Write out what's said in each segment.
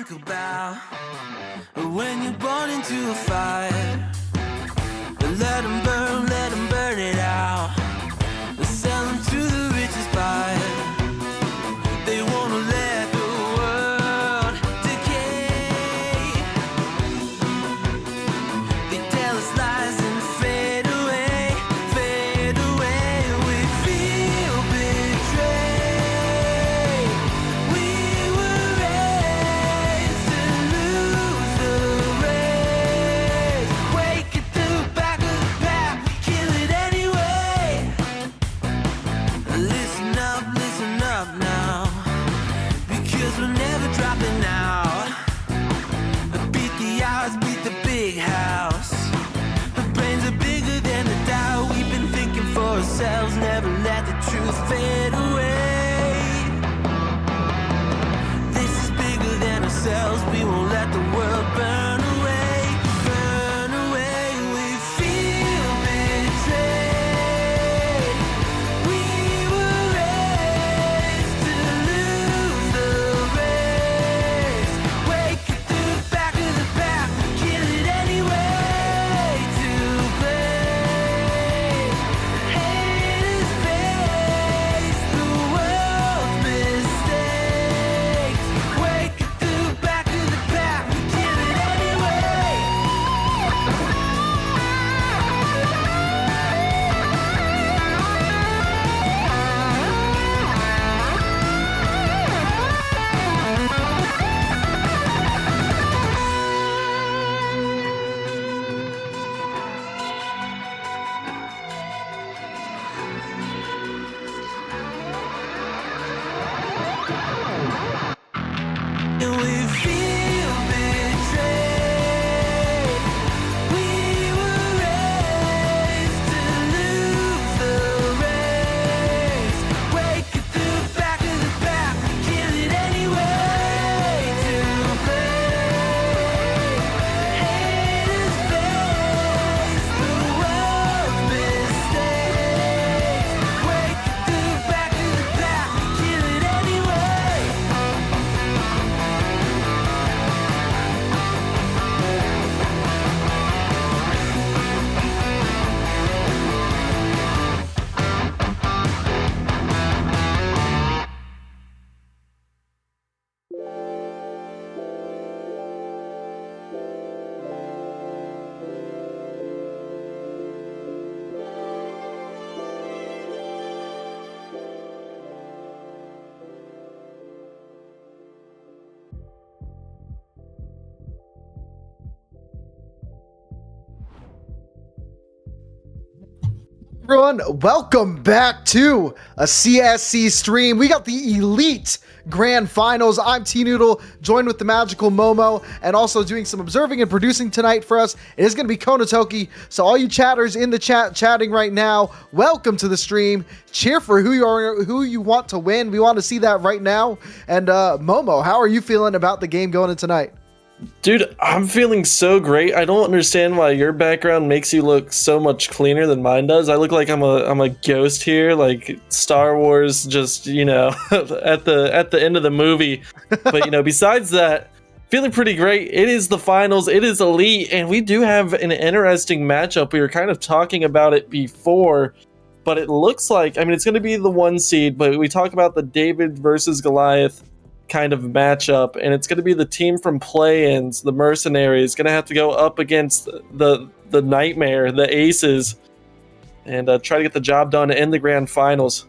think about when you're born into a fire. Let them burn it out. Sell them to the richest buyer. They wanna let the world decay. They tell us lies and fade away, fade away. We feel betrayed. We were raised to lose the race. Wake at the back of the pack, kill it anyway. Listen up now, because we're never dropping out. Beat the odds, beat the big house. Our brains are bigger than the doubt. We've been thinking for ourselves, never let the truth fade away. This is bigger than ourselves, we won't let the world burn away, burn away. We feel betrayed. We were raised to lose the race. Wake at the back of the pack, kill it anyway. To play, haters face the world's mistakes. Wake at the back of the pack, kill it anyway. And we feel betrayed. We were raised to lose the race. Wake at the back of the pack, kill it anyway. To play, haters face the world's mistakes. Wake at the back of the pack, kill it anyway. Everyone, welcome back to a CSC stream. We got the Elite Grand Finals. I'm T-Noodle, joined with the magical Momo, and also doing some observing and producing tonight for us. It is going to be Konatoki. So all you chatters in the chat chatting right now, welcome to the stream. Cheer for who you want to win. We want to see that right now. And Momo, how are you feeling about the game going in tonight? Dude, I'm feeling so great. I don't understand why your background makes you look so much cleaner than mine does. I look like I'm a ghost here, like Star Wars, just at the end of the movie. But besides that, feeling pretty great. It is the finals. It is Elite, and we do have an interesting matchup. We were kind of talking about it before, but it looks like it's going to be the 1 seed. But we talk about the David versus Goliath kind of matchup, and it's going to be the team from play-ins, the Mercenaries, going to have to go up against the Nightmare, the Aces, and try to get the job done in the grand finals.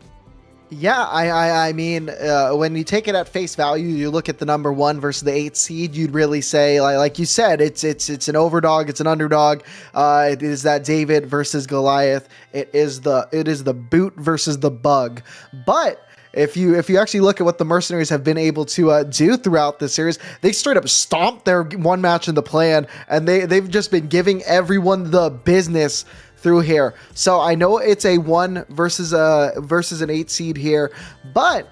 Yeah, I mean, when you take it at face value, you look at the number 1 versus the 8 seed, you'd really say, like you said, it's an overdog, it's an underdog. It is that David versus Goliath. It is the boot versus the bug. But if you actually look at what the Mercenaries have been able to do throughout this series, they straight up stomped their one match in the plan, and they've just been giving everyone the business through here. So I know it's a 1 versus an 8 seed here, but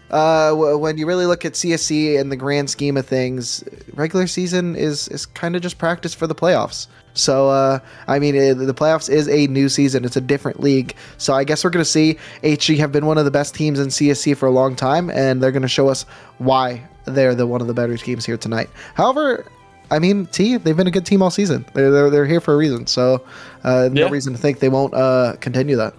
when you really look at CSC in the grand scheme of things, regular season is kind of just practice for the playoffs. So, the playoffs is a new season. It's a different league. So I guess we're going to see HG have been one of the best teams in CSC for a long time, and they're going to show us why they're one of the better teams here tonight. However, I mean, they've been a good team all season. They're here for a reason, so no reason to think they won't continue that.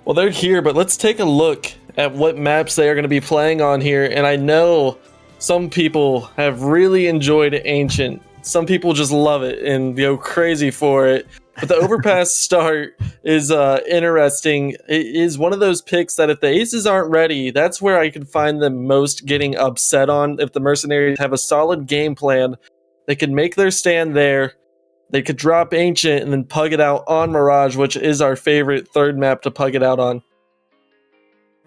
Well, they're here, but let's take a look at what maps they are going to be playing on here. And I know some people have really enjoyed Ancient. Some people just love it and go crazy for it. But the Overpass start is interesting. It is one of those picks that if the Aces aren't ready, that's where I could find them most getting upset on. If the Mercenaries have a solid game plan, they could make their stand there. They could drop Ancient and then pug it out on Mirage, which is our favorite third map to pug it out on.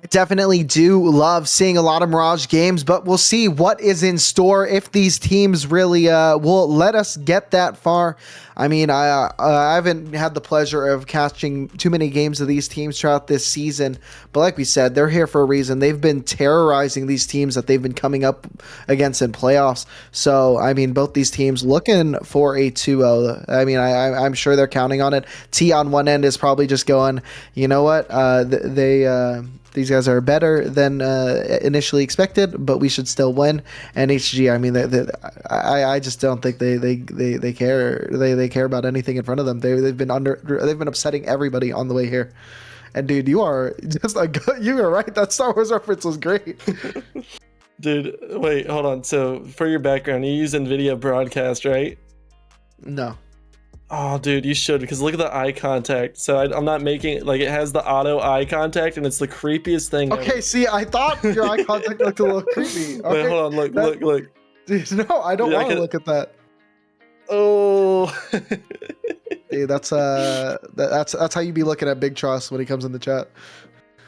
I definitely do love seeing a lot of Mirage games, but we'll see what is in store if these teams really will let us get that far. I mean, I haven't had the pleasure of catching too many games of these teams throughout this season, but like we said, they're here for a reason. They've been terrorizing these teams that they've been coming up against in playoffs. So, I mean, both these teams looking for a 2-0. I mean, I'm sure they're counting on it. T on one end is probably just going, you know what, these guys are better than initially expected, but we should still win. And HG, I mean, I just don't think they care. They care about anything in front of them. They've been upsetting everybody on the way here. And dude, you are just like you were right. That Star Wars reference was great. Dude, wait, hold on. So for your background, you use NVIDIA Broadcast, right? No. Oh, dude, you should, because look at the eye contact. So I'm not making, like, it has the auto eye contact, and it's the creepiest thing Okay, ever. See, I thought your eye contact looked a little creepy. Okay, Wait, hold on, look. Dude, no, I don't want to look at that. Oh. Dude, that's how you be looking at Big Trust when he comes in the chat.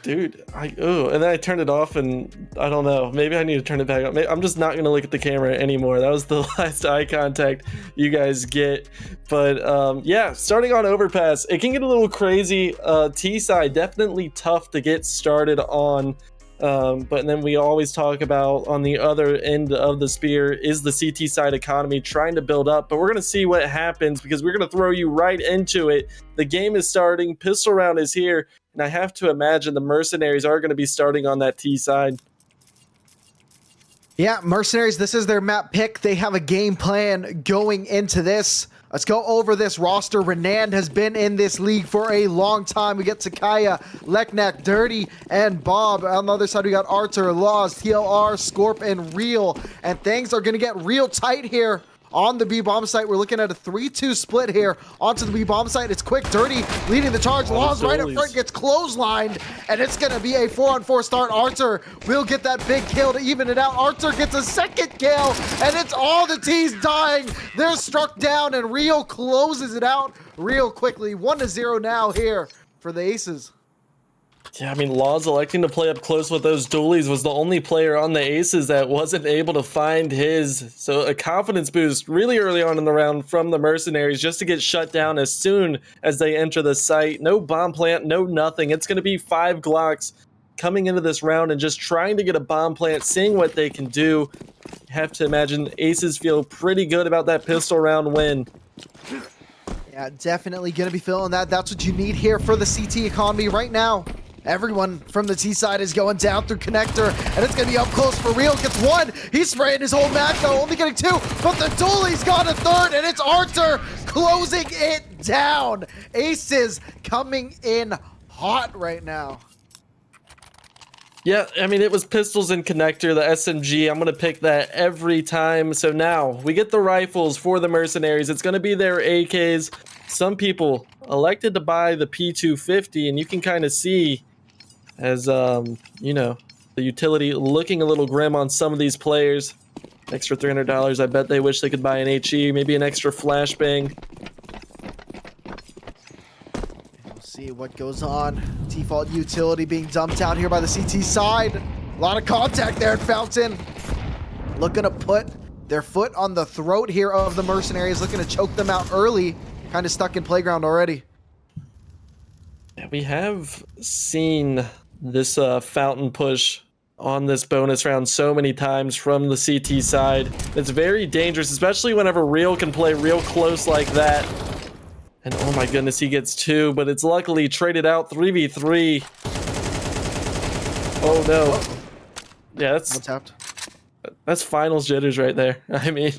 Dude, and then I turned it off, and I don't know. Maybe I need to turn it back on. I'm just not gonna look at the camera anymore. That was the last eye contact you guys get. But yeah, starting on Overpass, it can get a little crazy. T side definitely tough to get started on. But then we always talk about on the other end of the spear is the CT side economy trying to build up. But we're gonna see what happens because we're gonna throw you right into it. The game is starting. Pistol round is here. And I have to imagine the Mercenaries are going to be starting on that T side. Yeah, Mercenaries, this is their map pick. They have a game plan going into this. Let's go over this roster. Renand has been in this league for a long time. We get Takaya, Leknak, Dirty, and Bob. On the other side, we got Arthur, Laws, TLR, Scorp, and Real. And things are going to get real tight here. On the B-bomb site, we're looking at a 3-2 split here. Onto the B-bomb site, it's quick, Dirty, leading the charge. Laws right up front gets clotheslined, and it's going to be a 4-on-4 start. Arthur will get that big kill to even it out. Arthur gets a second kill, and it's all the T's dying. They're struck down, and Real closes it out real quickly. 1-0 now here for the Aces. Yeah, I mean, Laws electing to play up close with those dualies was the only player on the Aces that wasn't able to find his. So a confidence boost really early on in the round from the Mercenaries just to get shut down as soon as they enter the site. No bomb plant, no nothing. It's going to be 5 Glocks coming into this round and just trying to get a bomb plant, seeing what they can do. You have to imagine Aces feel pretty good about that pistol round win. Yeah, definitely going to be feeling that. That's what you need here for the CT economy right now. Everyone from the T side is going down through connector, and it's going to be up close for Real. Gets 1. He's spraying his whole mag, though, only getting 2. But the dualie's got a 3rd, and it's Arthur closing it down. Aces coming in hot right now. Yeah, I mean, it was pistols and connector, the SMG. I'm going to pick that every time. So now we get the rifles for the Mercenaries. It's going to be their AKs. Some people elected to buy the P250, and you can kind of see as, you know, the utility looking a little grim on some of these players. Extra $300. I bet they wish they could buy an HE, maybe an extra flashbang. We'll see what goes on. Default utility being dumped out here by the CT side. A lot of contact there at Fountain. Looking to put their foot on the throat here of the Mercenaries, looking to choke them out early. Kind of stuck in playground already. Yeah, we have seen this fountain push on this bonus round so many times from the CT side. It's very dangerous, especially whenever Real can play real close like that. And oh my goodness, he gets 2, but it's luckily traded out 3v3. Oh no. Yeah, Tapped. That's finals jitters right there. I mean,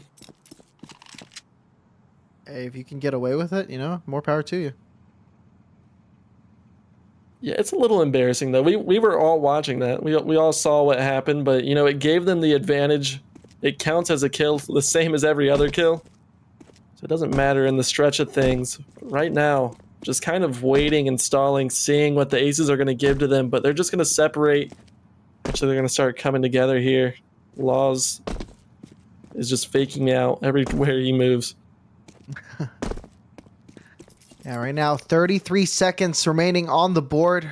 Hey, if you can get away with it, more power to you. yeah, it's a little embarrassing though. We were all watching that. We all saw what happened, but it gave them the advantage. It counts as a kill, the same as every other kill. So it doesn't matter in the stretch of things. Right now, just kind of waiting and stalling, seeing what the aces are going to give to them, but they're just going to separate. Actually, they're going to start coming together here. Laws is just faking out everywhere he moves. Yeah, right now, 33 seconds remaining on the board.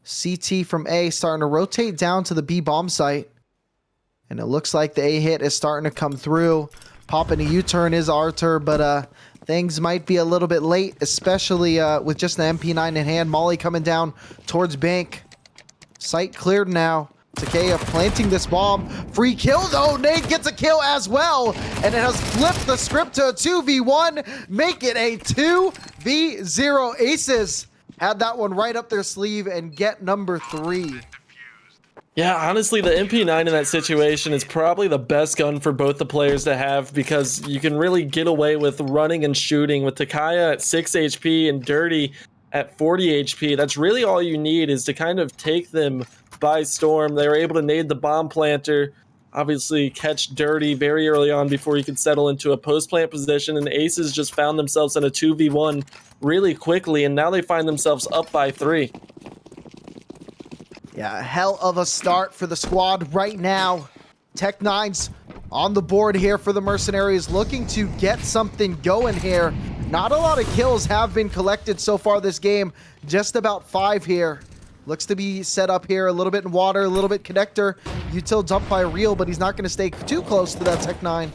CT from A starting to rotate down to the B bomb site. And it looks like the A hit is starting to come through. Popping a U-turn is Arthur, but things might be a little bit late, especially with just the MP9 in hand. Molly coming down towards Bank. Site cleared now. Takea planting this bomb. Free kill though. Nate gets a kill as well. And it has flipped the script to a 2v1. Make it a 2v0. Aces had that one right up their sleeve and get number 3. Yeah, honestly, the MP9 in that situation is probably the best gun for both the players to have because you can really get away with running and shooting with Takaya at 6 HP and Dirty at 40 HP. That's really all you need is to kind of take them by storm. They were able to nade the bomb planter, obviously catch Dirty very early on before he could settle into a post-plant position, and Aces just found themselves in a 2v1 really quickly, and now they find themselves up by 3. Yeah, hell of a start for the squad right now. Tech9's on the board here for the Mercenaries, looking to get something going here. Not a lot of kills have been collected so far this game, just about 5 here. Looks to be set up here, a little bit in water, a little bit connector. Util dumped by Real, but he's not going to stay too close to that Tech9.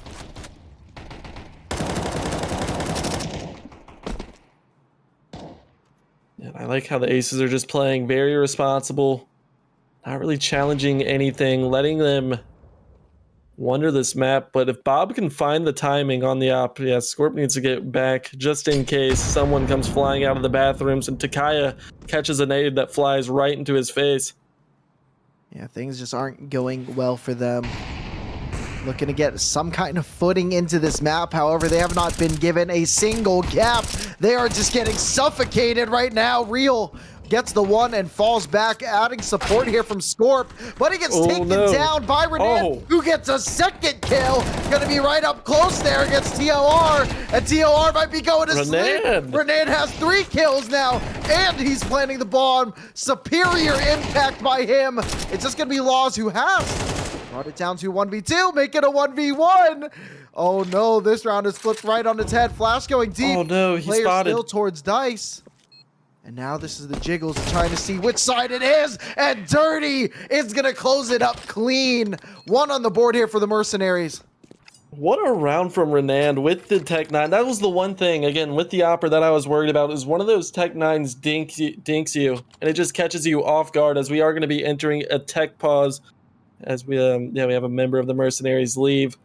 Yeah, I like how the Aces are just playing very responsible, not really challenging anything, letting them wonder this map. But if Bob can find the timing on the op, yeah, Scorp needs to get back just in case someone comes flying out of the bathrooms and Takaya catches a nade that flies right into his face. Yeah, things just aren't going well for them. Looking to get some kind of footing into this map. However, they have not been given a single gap. They are just getting suffocated right now. Real gets the one and falls back, adding support here from Scorp, but he gets taken down by Renan, who gets a second kill. Gonna be right up close there against TOR, and TOR might be going to sleep. Renan has 3 kills now, and he's planting the bomb. Superior impact by him. It's just gonna be Laws who has brought it down to 1v2, make it a 1v1. Oh no, this round is flipped right on its head. Flash going deep. Oh no, he Player spotted. still towards Dice. And now this is the Jiggles trying to see which side it is. And Dirty is going to close it up clean. 1 on the board here for the Mercenaries. What a round from Renan with the Tech9. That was the one thing, again, with the Opera that I was worried about, is one of those Tech9s dinks you, and it just catches you off guard, as we are going to be entering a tech pause as we have a member of the Mercenaries leave.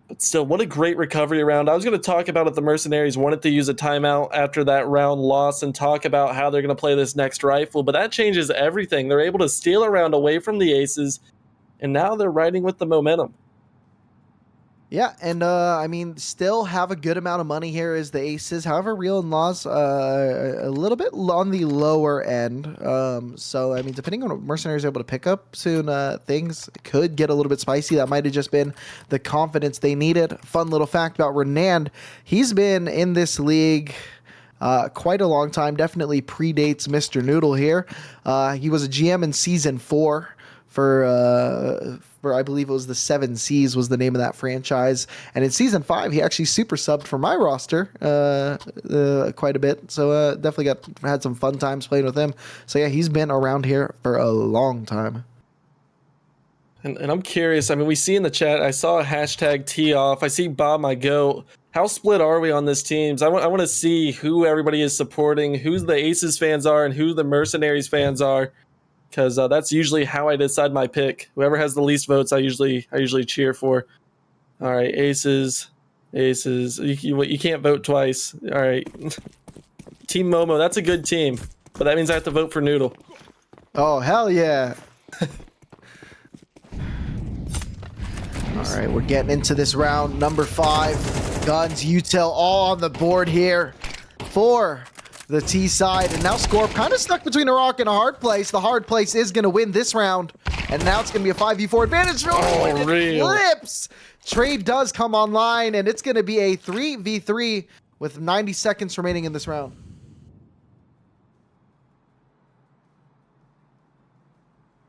But still, what a great recovery round. I was going to talk about if the Mercenaries wanted to use a timeout after that round loss and talk about how they're going to play this next rifle, but that changes everything. They're able to steal a round away from the Aces, and now they're riding with the momentum. Yeah, and I mean, still have a good amount of money here as the Aces. However, Real and Laws a little bit on the lower end. So, I mean, depending on what Mercenaries are able to pick up soon, things could get a little bit spicy. That might have just been the confidence they needed. Fun little fact about Renan, he's been in this league quite a long time. Definitely predates Mr. Noodle here. He was a GM in Season 4 for I believe it was the 7 Seas was the name of that franchise. And in Season 5, he actually super subbed for my roster quite a bit. So definitely had some fun times playing with him. So yeah, he's been around here for a long time. And I'm curious, I mean, we see in the chat, I saw a hashtag tee off. I see Bob My Goat. How split are we on this teams? I want to see who everybody is supporting, who the Aces fans are, and who the Mercenaries fans are. Because that's usually how I decide my pick. Whoever has the least votes, I usually cheer for. All right, Aces. You can't vote twice. All right, Team Momo. That's a good team, but that means I have to vote for Noodle. Oh hell yeah! Mercenaries. All right, we're getting into this round. Number 5. Guns, Util, all on the board here for the T side. And now Scorp kind of stuck between a rock and a hard place. The hard place is going to win this round. And now it's going to be a 5v4 advantage. And it flips. Trade does come online, and it's going to be a 3v3 with 90 seconds remaining in this round.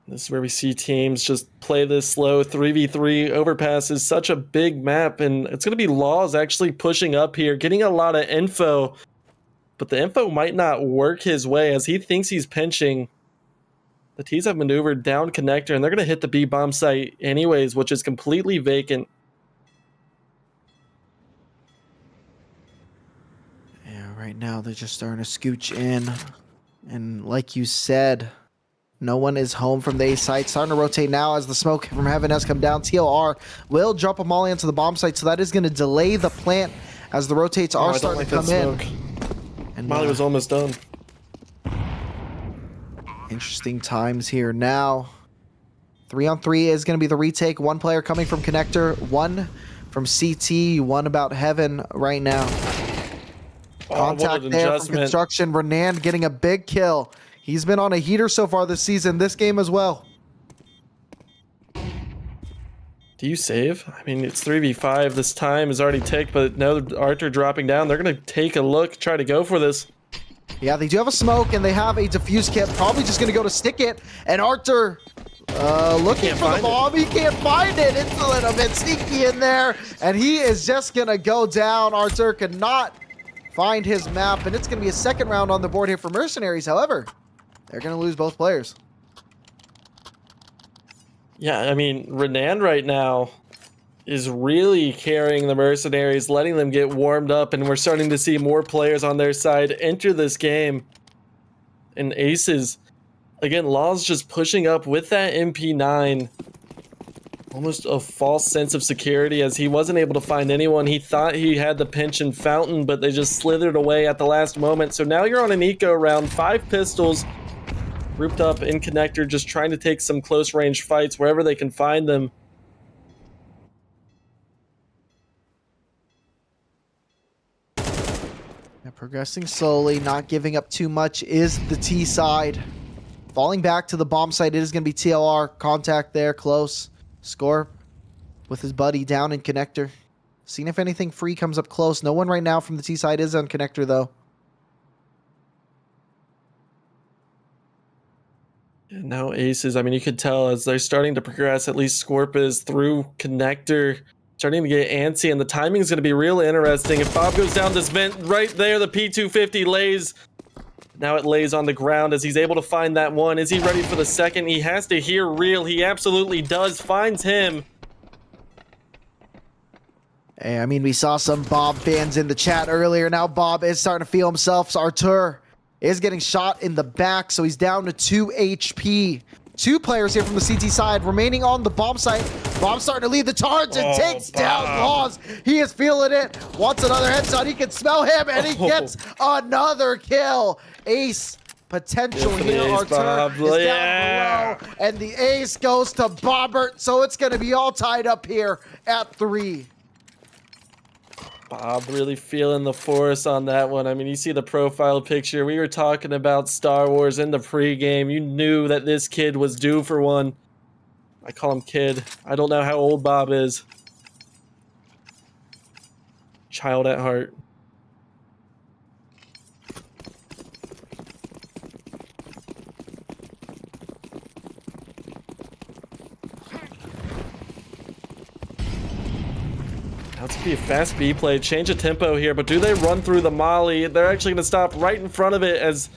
This is where we see teams just play this slow 3v3. Overpass is such a big map, and it's going to be Laws actually pushing up here, getting a lot of info. But the info might not work his way as he thinks he's pinching. The T's have maneuvered down connector, and they're going to hit the B bomb site anyways, which is completely vacant. Yeah, right now they're just starting to scooch in. And like you said, no one is home from the A site. Starting to rotate now as the smoke from heaven has come down. TLR will drop a molly onto the bomb site, so that is going to delay the plant as the rotates are starting to come in. And Molly was almost done. Interesting times here now. 3-on-3 is going to be the retake. One player coming from connector, one from CT, one about heaven right now. Contact there from construction. Renan getting a big kill. He's been on a heater so far this season, this game as well. Do you save? I mean, it's 3v5. This time is already ticked, but now Arthur dropping down. They're going to take a look, try to go for this. Yeah, they do have a smoke, and they have a defuse kit. Probably just going to go to stick it. And Arthur looking for the bomb. He can't find it. It's a little bit sneaky in there. And he is just going to go down. Arthur cannot find his map. And it's going to be a second round on the board here for Mercenaries. However, they're going to lose both players. Yeah, I mean, Renan right now is really carrying the Mercenaries, letting them get warmed up, and we're starting to see more players on their side enter this game. And Aces, again, Law's just pushing up with that MP9. Almost a false sense of security as he wasn't able to find anyone. He thought he had the pinch and fountain, but they just slithered away at the last moment. So now you're on an eco round, 5 pistols, grouped up in connector, just trying to take some close range fights wherever they can find them. Yeah, progressing slowly, not giving up too much is the T side. Falling back to the bomb site, it is going to be TLR. Contact there, close. Score with his buddy down in connector. Seeing if anything free comes up close. No one right now from the T side is on connector, though. And now Aces, I mean, you could tell as they're starting to progress, at least Scorp is through connector, starting to get antsy, and the timing is going to be real interesting. If Bob goes down this vent right there, the P250 lays. Now it lays on the ground as he's able to find that one. Is he ready for the second? He has to hear real. He absolutely does. Finds him. Hey, I mean, we saw some Bob fans in the chat earlier. Now Bob is starting to feel himself. So Artur is getting shot in the back, so he's down to 2 HP. 2 players here from the CT side remaining on the bomb site. Bob's starting to lead the charge and takes down Laws. He is feeling it. Wants another headshot. He can smell him, and he gets another kill. Ace potential here. Artur is down below, and the ace goes to Bobbert, so it's going to be all tied up here at 3. Bob really feeling the force on that one. I mean, you see the profile picture. We were talking about Star Wars in the pregame. You knew that this kid was due for one. I call him kid. I don't know how old Bob is. Child at heart. That's gonna be a fast B play, change of tempo here, but do they run through the molly? They're actually gonna stop right in front of it as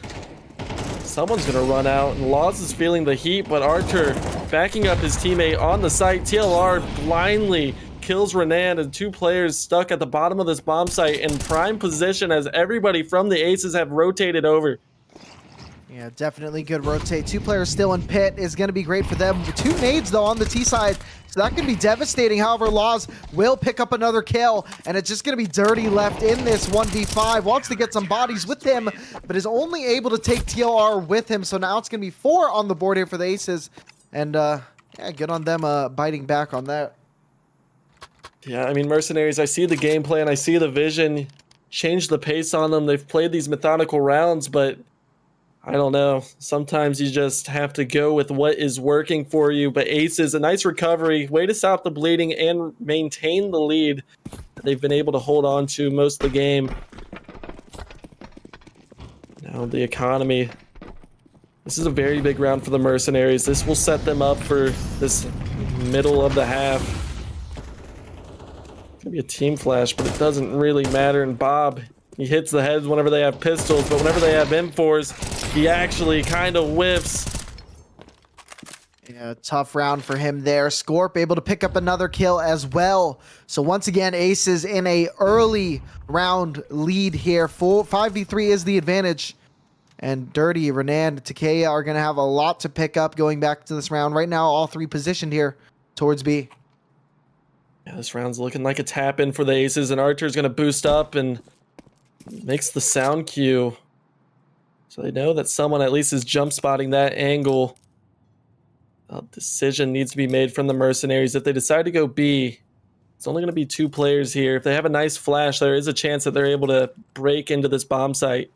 someone's gonna run out, and Laws is feeling the heat, but Arthur backing up his teammate on the site. TLR blindly kills Renan, and 2 players stuck at the bottom of this bomb site in prime position as everybody from the Aces have rotated over. Yeah, definitely good rotate. 2 players still in pit is going to be great for them. 2 nades, though, on the T side, so that can be devastating. However, Laws will pick up another kill, and it's just going to be Dirty left in this 1v5. Wants to get some bodies with him, but is only able to take TLR with him, so now it's going to be 4 on the board here for the Aces, and yeah, good on them biting back on that. Yeah, I mean, Mercenaries, I see the game plan, I see the vision. Change the pace on them. They've played these methodical rounds, but I don't know. Sometimes you just have to go with what is working for you. But Aces, a nice recovery, way to stop the bleeding and maintain the lead that they've been able to hold on to most of the game. Now the economy. This is a very big round for the Mercenaries. This will set them up for this middle of the half. It's gonna be a team flash, but it doesn't really matter. And Bob, he hits the heads whenever they have pistols, but whenever they have M4s, he actually kind of whiffs. Yeah, tough round for him there. Scorp able to pick up another kill as well. So once again, Aces in a early round lead here. 5v3 is the advantage. And Dirty, Renan, Takea are going to have a lot to pick up going back to this round. Right now, all three positioned here towards B. Yeah, this round's looking like a tap-in for the Aces, and Archer's going to boost up and makes the sound cue. So they know that someone at least is jump spotting that angle. A decision needs to be made from the Mercenaries. If they decide to go B, it's only going to be 2 players here. If they have a nice flash, there is a chance that they're able to break into this bomb site.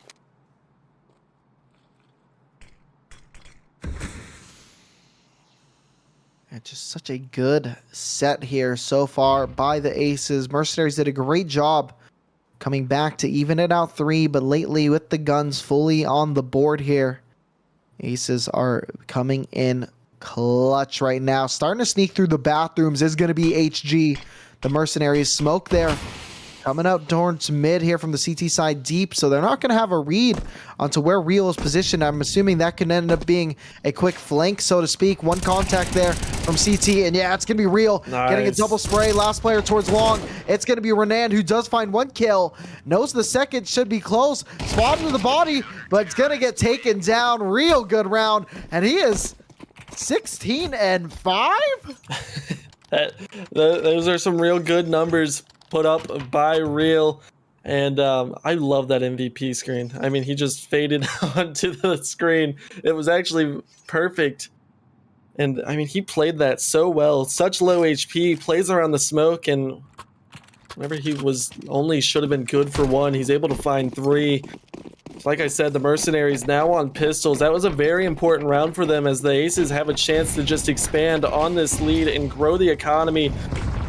And just such a good set here so far by the Aces. Mercenaries did a great job coming back to even it out 3, but lately with the guns fully on the board here, Aces are coming in clutch right now. Starting to sneak through the bathrooms is going to be HG. The Mercenaries smoke there. Coming up towards mid here from the CT side deep, so they're not going to have a read onto where Real is positioned. I'm assuming that can end up being a quick flank, so to speak. One contact there from CT, and yeah, it's going to be Real getting a double spray. Last player towards long. It's going to be Renan, who does find 1 kill. Knows the second should be close. Spotted to the body, but it's going to get taken down. Real good round, and he is 16-5? Those are some real good numbers put up by Real, and I love that MVP screen. I mean, he just faded onto the screen. It was actually perfect, and I mean, he played that so well. Such low HP, plays around the smoke, and whenever he was only should have been good for 1, he's able to find 3. Like I said, the Mercenaries now on pistols. That was a very important round for them, as the Aces have a chance to just expand on this lead and grow the economy.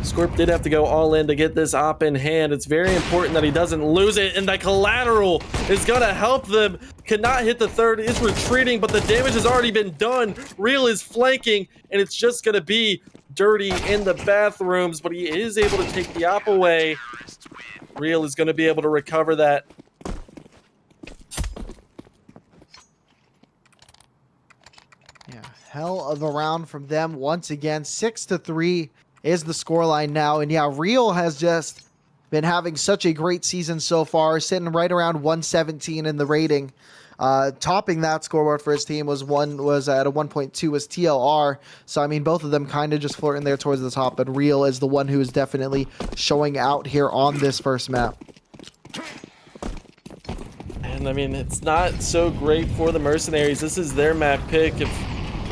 Scorp did have to go all in to get this op in hand. It's very important that he doesn't lose it, and that collateral is going to help them. Cannot hit the third, is retreating, but the damage has already been done. Real is flanking, and it's just going to be Dirty in the bathrooms, but he is able to take the op away. Real is going to be able to recover that. Yeah, hell of a round from them once again. 6-3 is the scoreline now. And yeah, Real has just been having such a great season so far, sitting right around 117 in the rating. Topping that scoreboard for his team was at a 1.2 was TLR. So I mean, both of them kind of just flirting there towards the top, but Real is the one who is definitely showing out here on this first map. And I mean, it's not so great for the Mercenaries. This is their map pick. If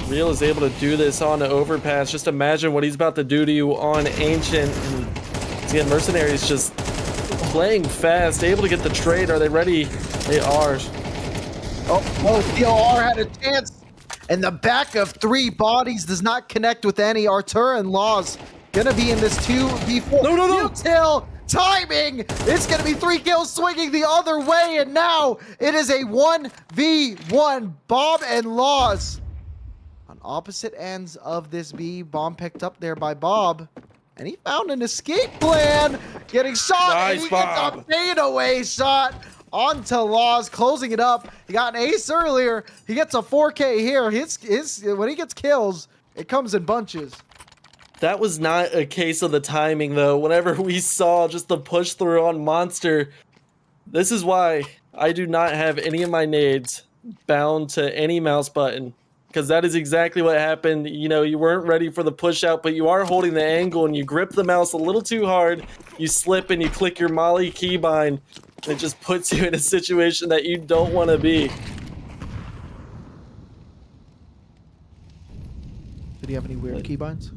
Real is able to do this on the overpass, just imagine what he's about to do to you on Ancient. And again, Mercenaries just playing fast, able to get the trade. Are they ready? They are. Oh, TLR had a chance. And the back of 3 bodies does not connect with any. Artur and Laws gonna be in this 2v4. No. Util timing. It's gonna be 3 kills swinging the other way. And now it is a 1v1. Bob and Laws on opposite ends of this B. Bomb picked up there by Bob. And he found an escape plan. Getting shot. Nice, and he Bob. gets a fadeaway shot onto Laws, closing it up. He got an ace earlier. He gets a 4K here. When he gets kills, it comes in bunches. That was not a case of the timing, though. Whenever we saw just the push through on Monster, this is why I do not have any of my nades bound to any mouse button, because that is exactly what happened. You know, you weren't ready for the push out, but you are holding the angle and you grip the mouse a little too hard. You slip and you click your Molly keybind. And it just puts you in a situation that you don't want to be. Did he have any weird keybinds?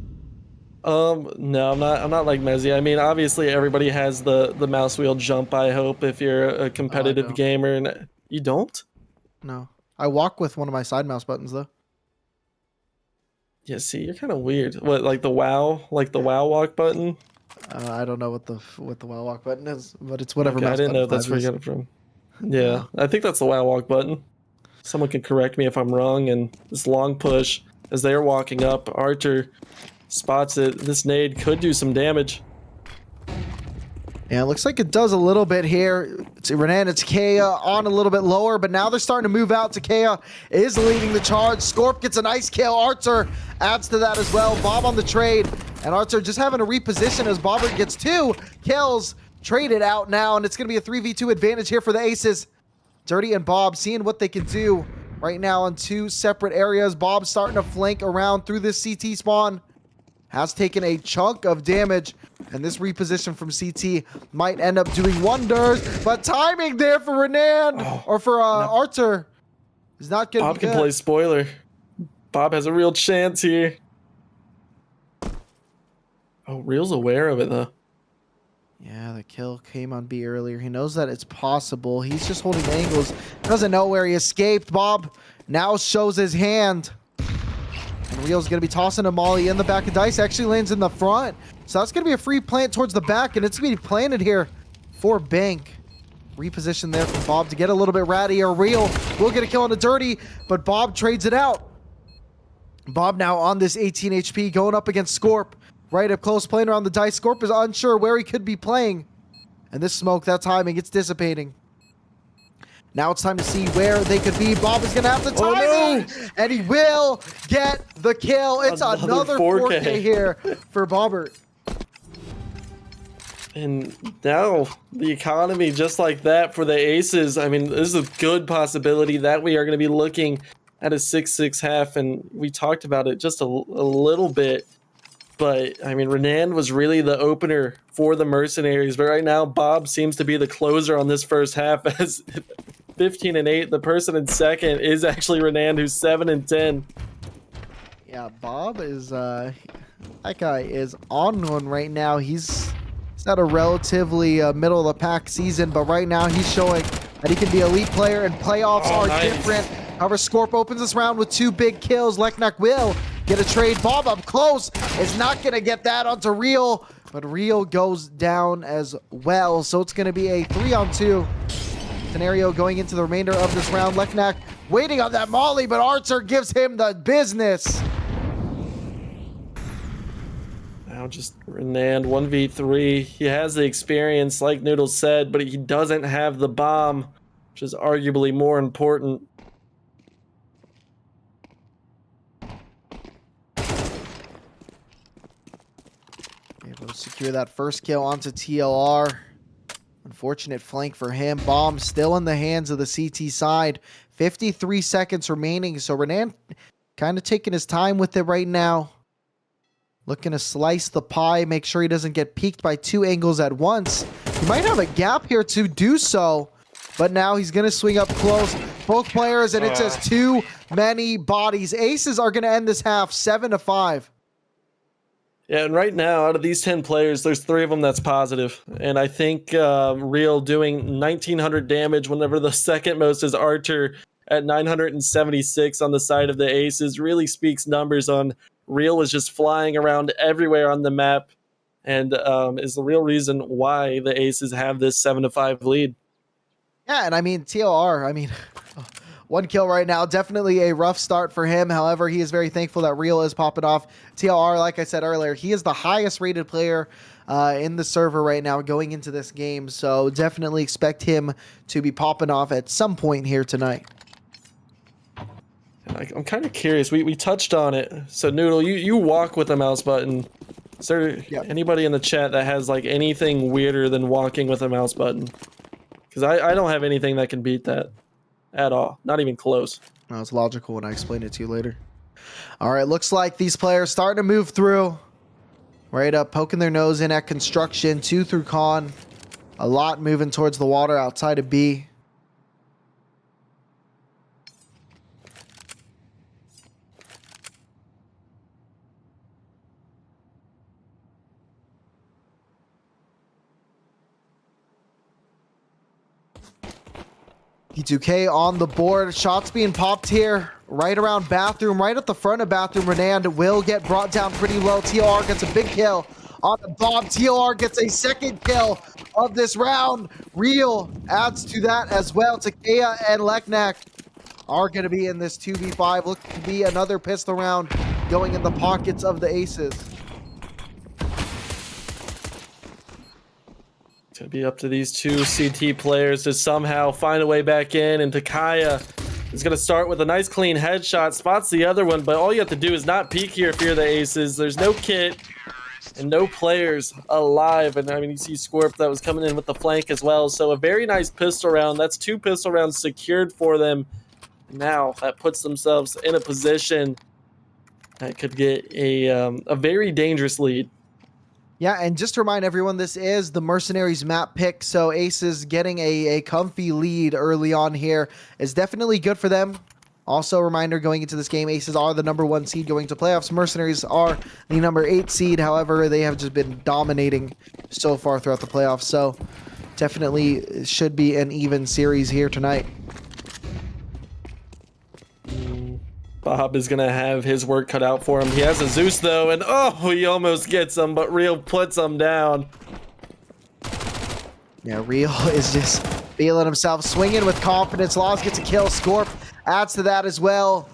No, I'm not like Mezzy. I mean, obviously everybody has the mouse wheel jump, I hope, if you're a Oh, I competitive don't. gamer. And you don't? No. I walk with one of my side mouse buttons though. Yeah, see, you're kind of weird. What, like the WoW walk button? I don't know what the WoW walk button is, but it's whatever Okay, I mouse didn't button know if that's 5 where you is. got it from. Yeah, No. I think that's the WoW walk button. Someone can correct me if I'm wrong. And this long push, as they are walking up, Archer spots it. This nade could do some damage. Yeah, it looks like it does a little bit here. It's Renan, it's Kea on a little bit lower, but now they're starting to move out. Takea is leading the charge. Scorp gets a nice kill. Archer adds to that as well. Bob on the trade, and Archer just having to reposition as Bobbert gets 2 kills. Traded out now, and it's going to be a 3v2 advantage here for the Aces. Dirty and Bob seeing what they can do right now on 2 separate areas. Bob starting to flank around through this CT spawn. Has taken a chunk of damage, and this reposition from CT might end up doing wonders, but timing there for Renan, or for Archer, is not going to Bob be can good. play spoiler. Bob has a real chance here. Oh, Real's aware of it, though. Yeah, the kill came on B earlier. He knows that it's possible. He's just holding angles. Doesn't know where he escaped. Bob now shows his hand. And Real's going to be tossing a molly in the back of Dice. Actually lands in the front. So that's going to be a free plant towards the back. And it's going to be planted here for Bank. Reposition there from Bob to get a little bit ratty. Or Real will get a kill on the Dirty. But Bob trades it out. Bob now on this 18 HP going up against Scorp. Right up close, playing around the Dice. Scorp is unsure where he could be playing. And this smoke, that timing, it's dissipating. Now it's time to see where they could be. Bob is going to have the timing, and he will get the kill. It's another 4K here for Bobbert. And now the economy just like that for the Aces. I mean, this is a good possibility that we are going to be looking at a 6-6 half, and we talked about it just a little bit. But, I mean, Renan was really the opener for the Mercenaries. But right now, Bob seems to be the closer on this first half as 15-8. The person in second is actually Renan, who's 7-10. Yeah, Bob is, that guy is on one right now. He's had a relatively middle of the pack season, but right now he's showing that he can be an elite player, and playoffs are different. However, Scorp opens this round with 2 big kills. Leknak will get a trade. Bob up close is not going to get that onto Real, but Real goes down as well. So it's going to be a 3-on-2 scenario going into the remainder of this round. Leknak waiting on that molly, but Archer gives him the business. Now just Renan 1v3. He has the experience, like Noodle said, but he doesn't have the bomb, which is arguably more important. Able to secure that first kill onto TLR. Unfortunate flank for him. Bomb still in the hands of the CT side. 53 seconds remaining. So Renan kind of taking his time with it right now. Looking to slice the pie, make sure he doesn't get peeked by 2 angles at once. He might have a gap here to do so, but now he's going to swing up close. Both players, and it's just too many bodies. Aces are going to end this half 7-5. Yeah, and right now, out of these 10 players, there's 3 of them that's positive. And I think Real doing 1,900 damage whenever the second most is Archer at 976 on the side of the Aces really speaks numbers on Real is just flying around everywhere on the map, and is the real reason why the Aces have this 7-5 lead. Yeah, and I mean, TLR, I mean, 1 kill right now. Definitely a rough start for him. However, he is very thankful that Real is popping off. TLR, like I said earlier, he is the highest rated player in the server right now going into this game. So definitely expect him to be popping off at some point here tonight. I'm kind of curious. We touched on it. So Noodle, you walk with the mouse button. Is there anybody in the chat that has like anything weirder than walking with a mouse button? Because I don't have anything that can beat that at all. Not even close. No, it's logical when I explain it to you later. All right, looks like these players starting to move through. Right up, poking their nose in at construction. 2 through con. A lot moving towards the water outside of B. P2K on the board. Shots being popped here. Right around bathroom. Right at the front of bathroom. Renand will get brought down pretty low. TLR gets a big kill on the Bob. TLR gets a second kill of this round. Real adds to that as well. Takea and Leknak are going to be in this 2v5. Look to be another pistol round going in the pockets of the aces. It's going to be up to these two CT players to somehow find a way back in, and Takaya is going to start with a nice clean headshot, spots the other one, but all you have to do is not peek here if you're the aces. There's no kit and no players alive, and I mean, you see Scorp that was coming in with the flank as well, so a very nice pistol round. That's 2 pistol rounds secured for them. Now that puts themselves in a position that could get a very dangerous lead. Yeah, and just to remind everyone, this is the Mercenaries map pick, so Aces getting a comfy lead early on here is definitely good for them. Also, a reminder going into this game, Aces are the #1 seed going to playoffs. Mercenaries are the #8 seed. However, they have just been dominating so far throughout the playoffs, so definitely should be an even series here tonight. Bob is going to have his work cut out for him. He has a Zeus, though, and oh, he almost gets him, but Real puts him down. Yeah, Real is just feeling himself, swinging with confidence. Laws gets a kill. Scorp adds to that as well.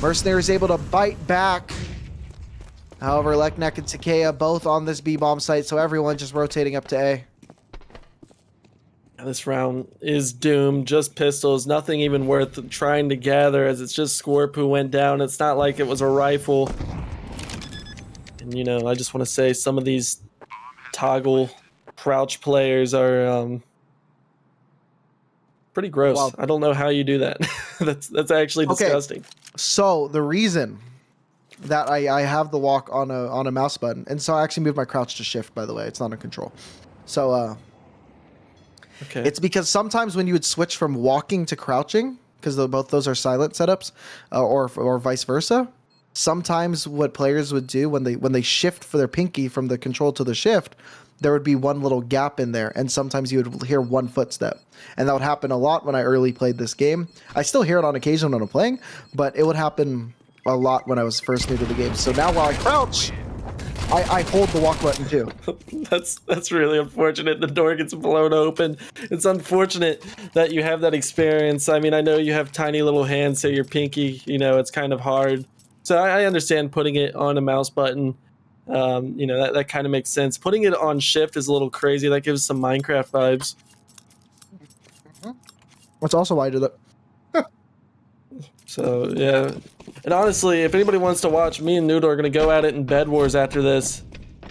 Mercenaries able to bite back. However, Leknak and Takea both on this B-bomb site, so everyone just rotating up to A. This round is doomed. Just pistols. Nothing even worth trying to gather, as it's just Scorp who went down. It's not like it was a rifle. And, you know, I just want to say some of these toggle crouch players are pretty gross. Wow. I don't know how you do that. that's actually disgusting. Okay. So the reason that I have the walk on a mouse button, and so I actually moved my crouch to shift, by the way. It's not on control. So Okay. it's because sometimes when you would switch from walking to crouching, because both those are silent setups, or vice versa, sometimes what players would do when they shift for their pinky from the control to the shift, there would be one little gap in there, and sometimes you would hear one footstep. And that would happen a lot when I early played this game. I still hear it on occasion when I'm playing, but it would happen a lot when I was first new to the game. So now while I crouch, I hold the walk button too. That's really unfortunate. The door gets blown open. It's unfortunate that you have that experience. I mean, I know you have tiny little hands, so your pinky, you know, it's kind of hard. So I understand putting it on a mouse button. You know, that kind of makes sense. Putting it on shift is a little crazy. That gives some Minecraft vibes. That's also why I did that. So, yeah. And honestly, if anybody wants to watch, me and Noodle are going to go at it in Bed Wars after this.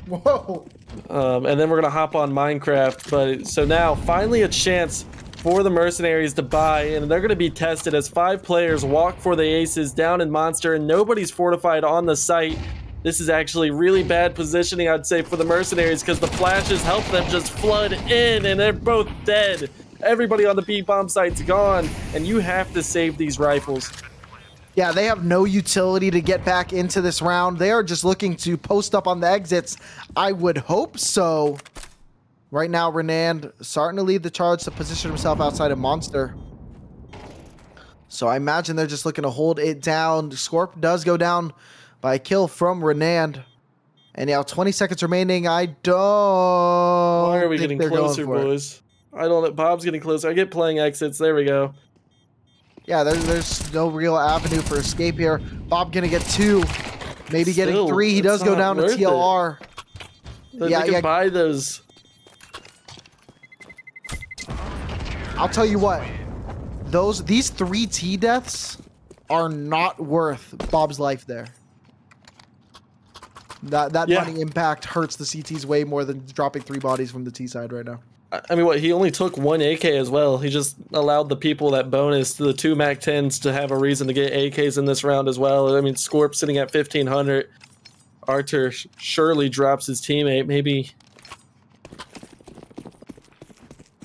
Whoa. And then we're going to hop on Minecraft. But so now, finally a chance for the Mercenaries to buy, and they're going to be tested as 5 players walk for the aces down in Monster, and nobody's fortified on the site. This is actually really bad positioning, I'd say, for the Mercenaries, because the flashes help them just flood in, and they're both dead. Everybody on the B-bomb site's gone, and you have to save these rifles. Yeah, they have no utility to get back into this round. They are just looking to post up on the exits. I would hope so. Right now, Renand starting to lead the charge to position himself outside of Monster. So I imagine they're just looking to hold it down. Scorp does go down by a kill from Renand. And now 20 seconds remaining. I don't Why are we think getting they're going closer, for it. boys? I don't know. Bob's getting closer. I get playing exits. There we go. Yeah, there's no real avenue for escape here. Bob gonna get 2, maybe getting Still, 3. He it's does go not down to worth it. TLR. They Yeah, can yeah. buy those. I'll tell you what, these 3 T deaths are not worth Bob's life there. That Yeah. money impact hurts the CTs way more than dropping 3 bodies from the T side right now. I mean, what? He only took 1 AK as well. He just allowed the people that bonus to the 2 MAC-10s to have a reason to get AKs in this round as well. I mean, Scorp sitting at 1,500. Arthur surely drops his teammate. Maybe.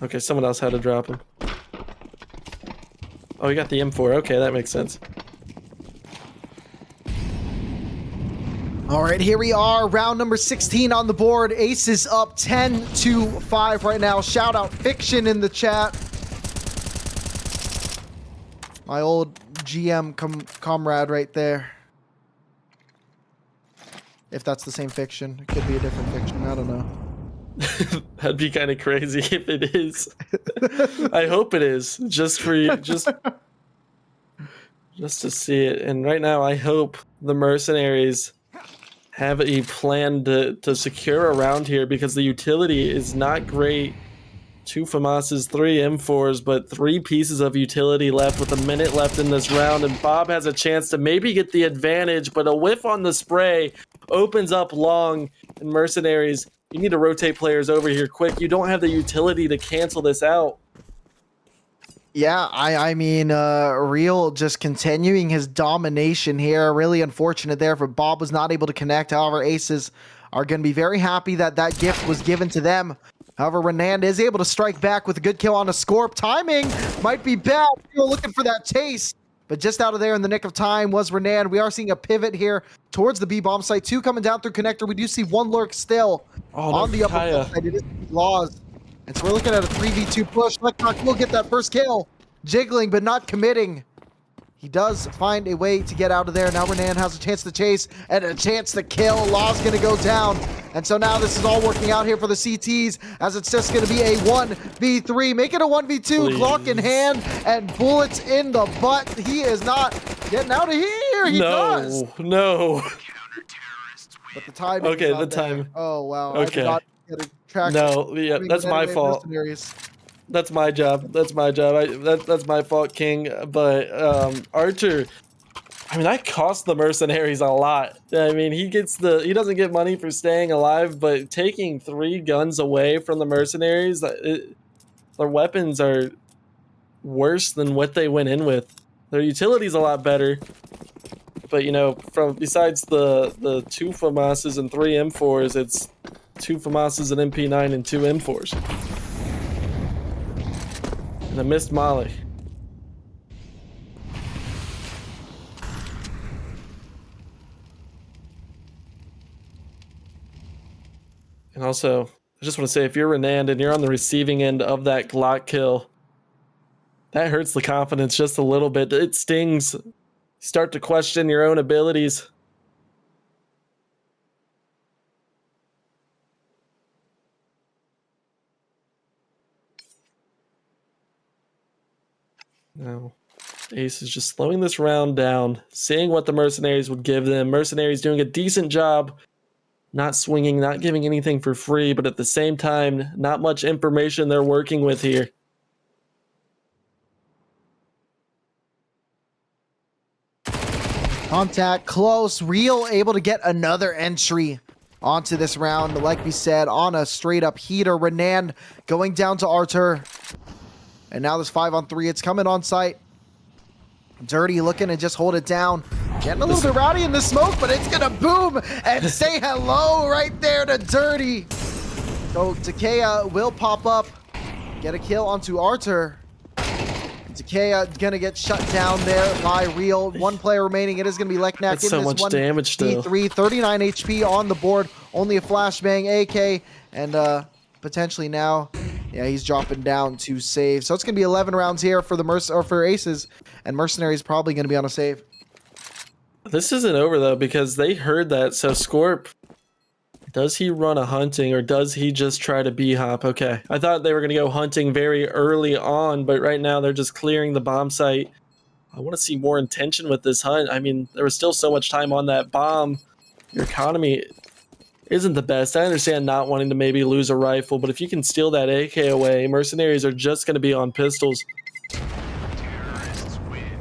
Okay, someone else had to drop him. Oh, he got the M4. Okay, that makes sense. All right, here we are, round number 16 on the board. Aces up 10-5 right now. Shout out Fiction in the chat. My old GM comrade right there. If that's the same fiction. It could be a different fiction. I don't know. That'd be kind of crazy if it is. I hope it is, just for you, just to see it. And right now, I hope the Mercenaries have a plan to secure around here, because the utility is not great. 2 FAMASs, 3 M4s, but 3 pieces of utility left with a minute left in this round, and Bob has a chance to maybe get the advantage, but a whiff on the spray opens up long, and Mercenaries, you need to rotate players over here quick. You don't have the utility to cancel this out. Yeah, I mean, Real just continuing his domination here. Really unfortunate there, but Bob was not able to connect. However, Aces are going to be very happy that that gift was given to them. However, Renand is able to strike back with a good kill on a Scorp. Timing might be bad. Real looking for that chase, but just out of there in the nick of time was Renand. We are seeing a pivot here towards the B-bomb site. 2 coming down through connector. We do see 1 lurk still on the upper side. It is Laws. And so we're looking at a 3v2 push. Leknock will get that first kill. Jiggling, but not committing. He does find a way to get out of there. Now Renan has a chance to chase and a chance to kill. Law's going to go down. And so now this is all working out here for the CTs, as it's just going to be a 1v3. Make it a 1v2. Please. Glock in hand and bullets in the butt. He is not getting out of here. He does. No. But the time. Okay, the time. Oh, wow. Okay. I did not get a track. No, yeah, that's my fault. That's my job. That's my job. That's my fault, King. But Archer, I mean, that cost the Mercenaries a lot. I mean, he doesn't get money for staying alive, but taking 3 guns away from the Mercenaries, their weapons are worse than what they went in with. Their utility's a lot better, but you know, besides the 2 FAMASs and 3 M4s, it's 2 FAMASs, an MP9, and 2 M4s. And a missed Molly. And also, I just want to say, if you're Renand and you're on the receiving end of that Glock kill, that hurts the confidence just a little bit. It stings. You start to question your own abilities. Now, Ace is just slowing this round down, seeing what the Mercenaries would give them. Mercenaries doing a decent job, not swinging, not giving anything for free, but at the same time, not much information they're working with here. Contact close. Real able to get another entry onto this round. Like we said, on a straight up heater. Renan going down to Arthur. And now there's 5-on-3. It's coming on site. Dirty looking to just hold it down. Getting a little bit rowdy in the smoke, but it's going to boom and say hello right there to Dirty. So Takea will pop up. Get a kill onto Arthur. Takea going to get shut down there by Real. 1 player remaining. It is going to be Leknack That's in so this much one. damage still. D3, 39 HP on the board. Only a flashbang AK. And potentially now... yeah, he's dropping down to save. So it's going to be 11 rounds here for the for Aces, and Mercenaries probably going to be on a save. This isn't over though, because they heard that. So Scorp, does he run a hunting or does he just try to B-hop? Okay, I thought they were going to go hunting very early on, but right now they're just clearing the bomb site. I want to see more intention with this hunt. I mean, there was still so much time on that bomb. Your economy isn't the best. I understand not wanting to maybe lose a rifle, but if you can steal that AK away, Mercenaries are just going to be on pistols. Terrorists win.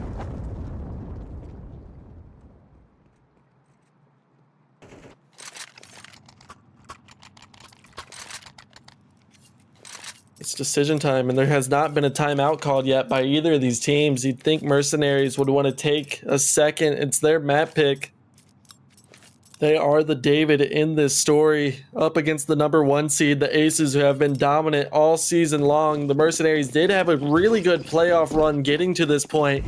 It's decision time, and there has not been a timeout called yet by either of these teams. You'd think Mercenaries would want to take a second. It's their map pick. They are the David in this story, up against the #1 seed, the Aces, who have been dominant all season long. The Mercenaries did have a really good playoff run getting to this point.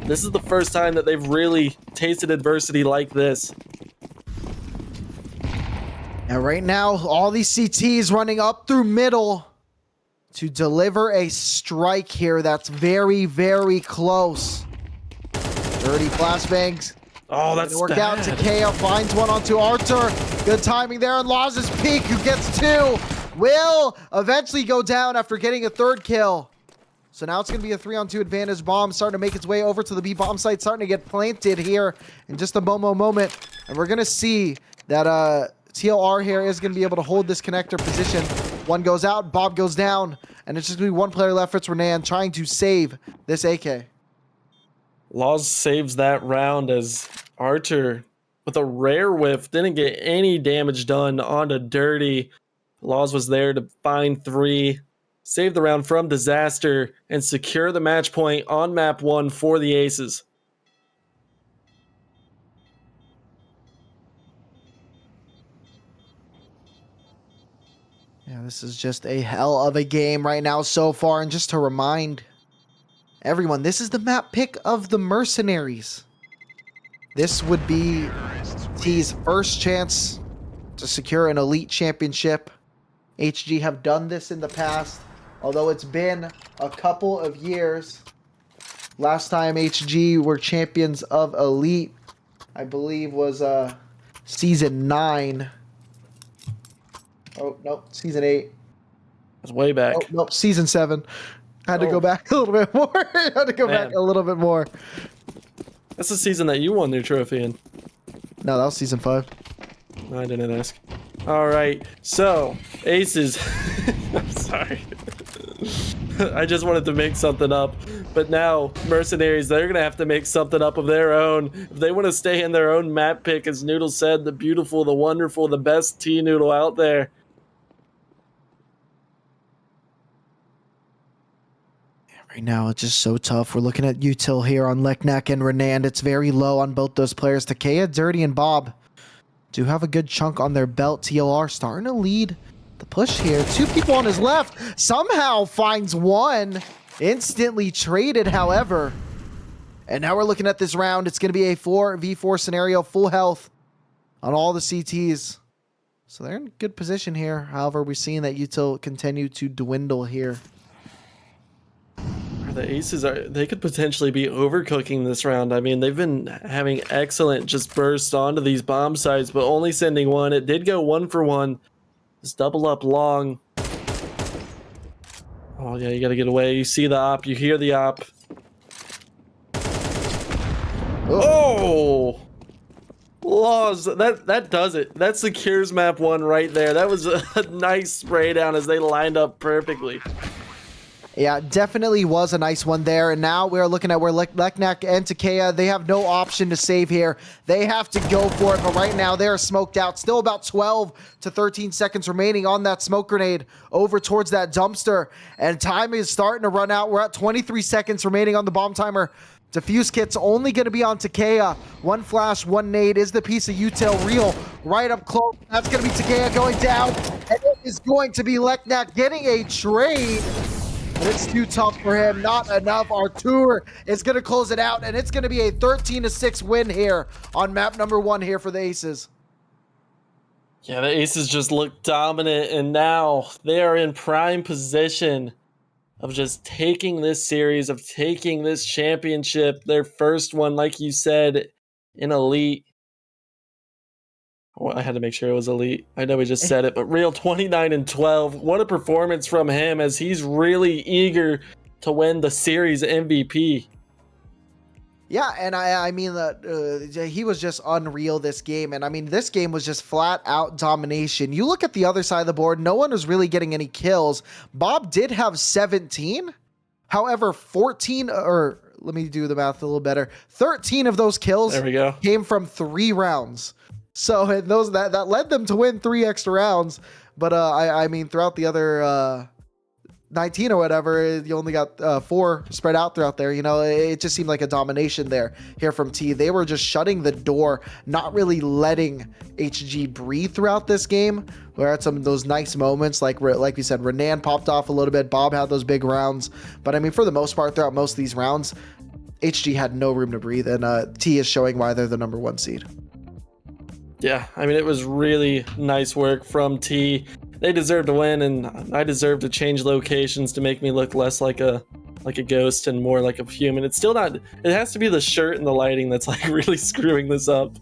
This is the first time that they've really tasted adversity like this. And right now, all these CTs running up through middle to deliver a strike here that's very, very close. Dirty flashbangs. Oh, that's Work bad. out. Takeo finds one onto Arthur. Good timing there on Law's peak, who gets two. Will eventually go down after getting a third kill. So now it's going to be a 3-on-2 advantage. Bomb starting to make its way over to the B bomb site, starting to get planted here in just a moment. And we're going to see that TLR here is going to be able to hold this connector position. One goes out, Bob goes down, and it's just going to be one player left. It's Renan trying to save this AK. Laws saves that round as Archer, with a rare whiff, didn't get any damage done onto Dirty. Laws was there to find 3, save the round from disaster, and secure the match point on map 1 for the Aces. Yeah, this is just a hell of a game right now so far. And just to remind everyone, this is the map pick of the Mercenaries. This would be T's first chance to secure an elite championship. HG have done this in the past, although it's been a couple of years. Last time HG were champions of elite, I believe, was season 9. Oh, nope, season 8. That's way back. Oh, nope, season 7. I had to go back a little bit more. Back a little bit more. That's the season that you won your trophy in. No, that was season 5. No, I didn't ask. All right, so Aces. I'm sorry. I just wanted to make something up, but now Mercenaries, they're gonna have to make something up of their own if they want to stay in their own map pick. As Noodle said, the beautiful, the wonderful, the best T-Noodle out there. Right now, it's just so tough. We're looking at Util here on Leknak and Renand. It's very low on both those players. Takea, Dirty, and Bob do have a good chunk on their belt. TLR starting to lead the push here. 2 people on his left. Somehow finds one. Instantly traded, however. And now we're looking at this round. It's going to be a 4v4 scenario. Full health on all the CTs. So they're in good position here. However, we're seeing that Util continue to dwindle here. The Aces they could potentially be overcooking this round. I mean, they've been having excellent just bursts onto these bomb sites, but only sending one. It did go 1 for 1. Just double up long. Oh yeah, you gotta get away. You see the op, you hear the op. Oh! Laws, that does it. That secures map 1 right there. That was a nice spray down as they lined up perfectly. Yeah, definitely was a nice one there. And now we're looking at where Leknak and Takea, they have no option to save here. They have to go for it, but right now they're smoked out. Still about 12 to 13 seconds remaining on that smoke grenade over towards that dumpster. And time is starting to run out. We're at 23 seconds remaining on the bomb timer. Defuse kit's only going to be on Takea. 1 flash, 1 nade is the piece of Util real right up close. That's going to be Takea going down. And it is going to be Leknak getting a trade. But it's too tough for him. Not enough. Artur is going to close it out, and it's going to be a 13-6 win here on map number 1 here for the Aces. Yeah, the Aces just look dominant, and now they are in prime position of just taking this series, of taking this championship, their first one, like you said, in Elite. Well, I had to make sure it was Elite. I know we just said it, but real 29-12. What a performance from him, as he's really eager to win the series MVP. Yeah, and I mean, he was just unreal this game. And I mean, this game was just flat out domination. You look at the other side of the board, no one was really getting any kills. Bob did have 17. However, 14, or let me do the math a little better. 13 of those kills there we go. Came from 3 rounds. So those that led them to win 3 extra rounds. But I mean, throughout the other 19 or whatever, you only got 4 spread out throughout there. You know, it just seemed like a domination there here from T. They were just shutting the door, not really letting HG breathe throughout this game. We had some of those nice moments, like we said, Renan popped off a little bit. Bob had those big rounds. But I mean, for the most part, throughout most of these rounds, HG had no room to breathe. And T is showing why they're the number 1 seed. Yeah, I mean, it was really nice work from T. They deserve to win, and I deserve to change locations to make me look less like a like a ghost and more like a human. It's still not. It has to be the shirt and the lighting that's like really screwing this up.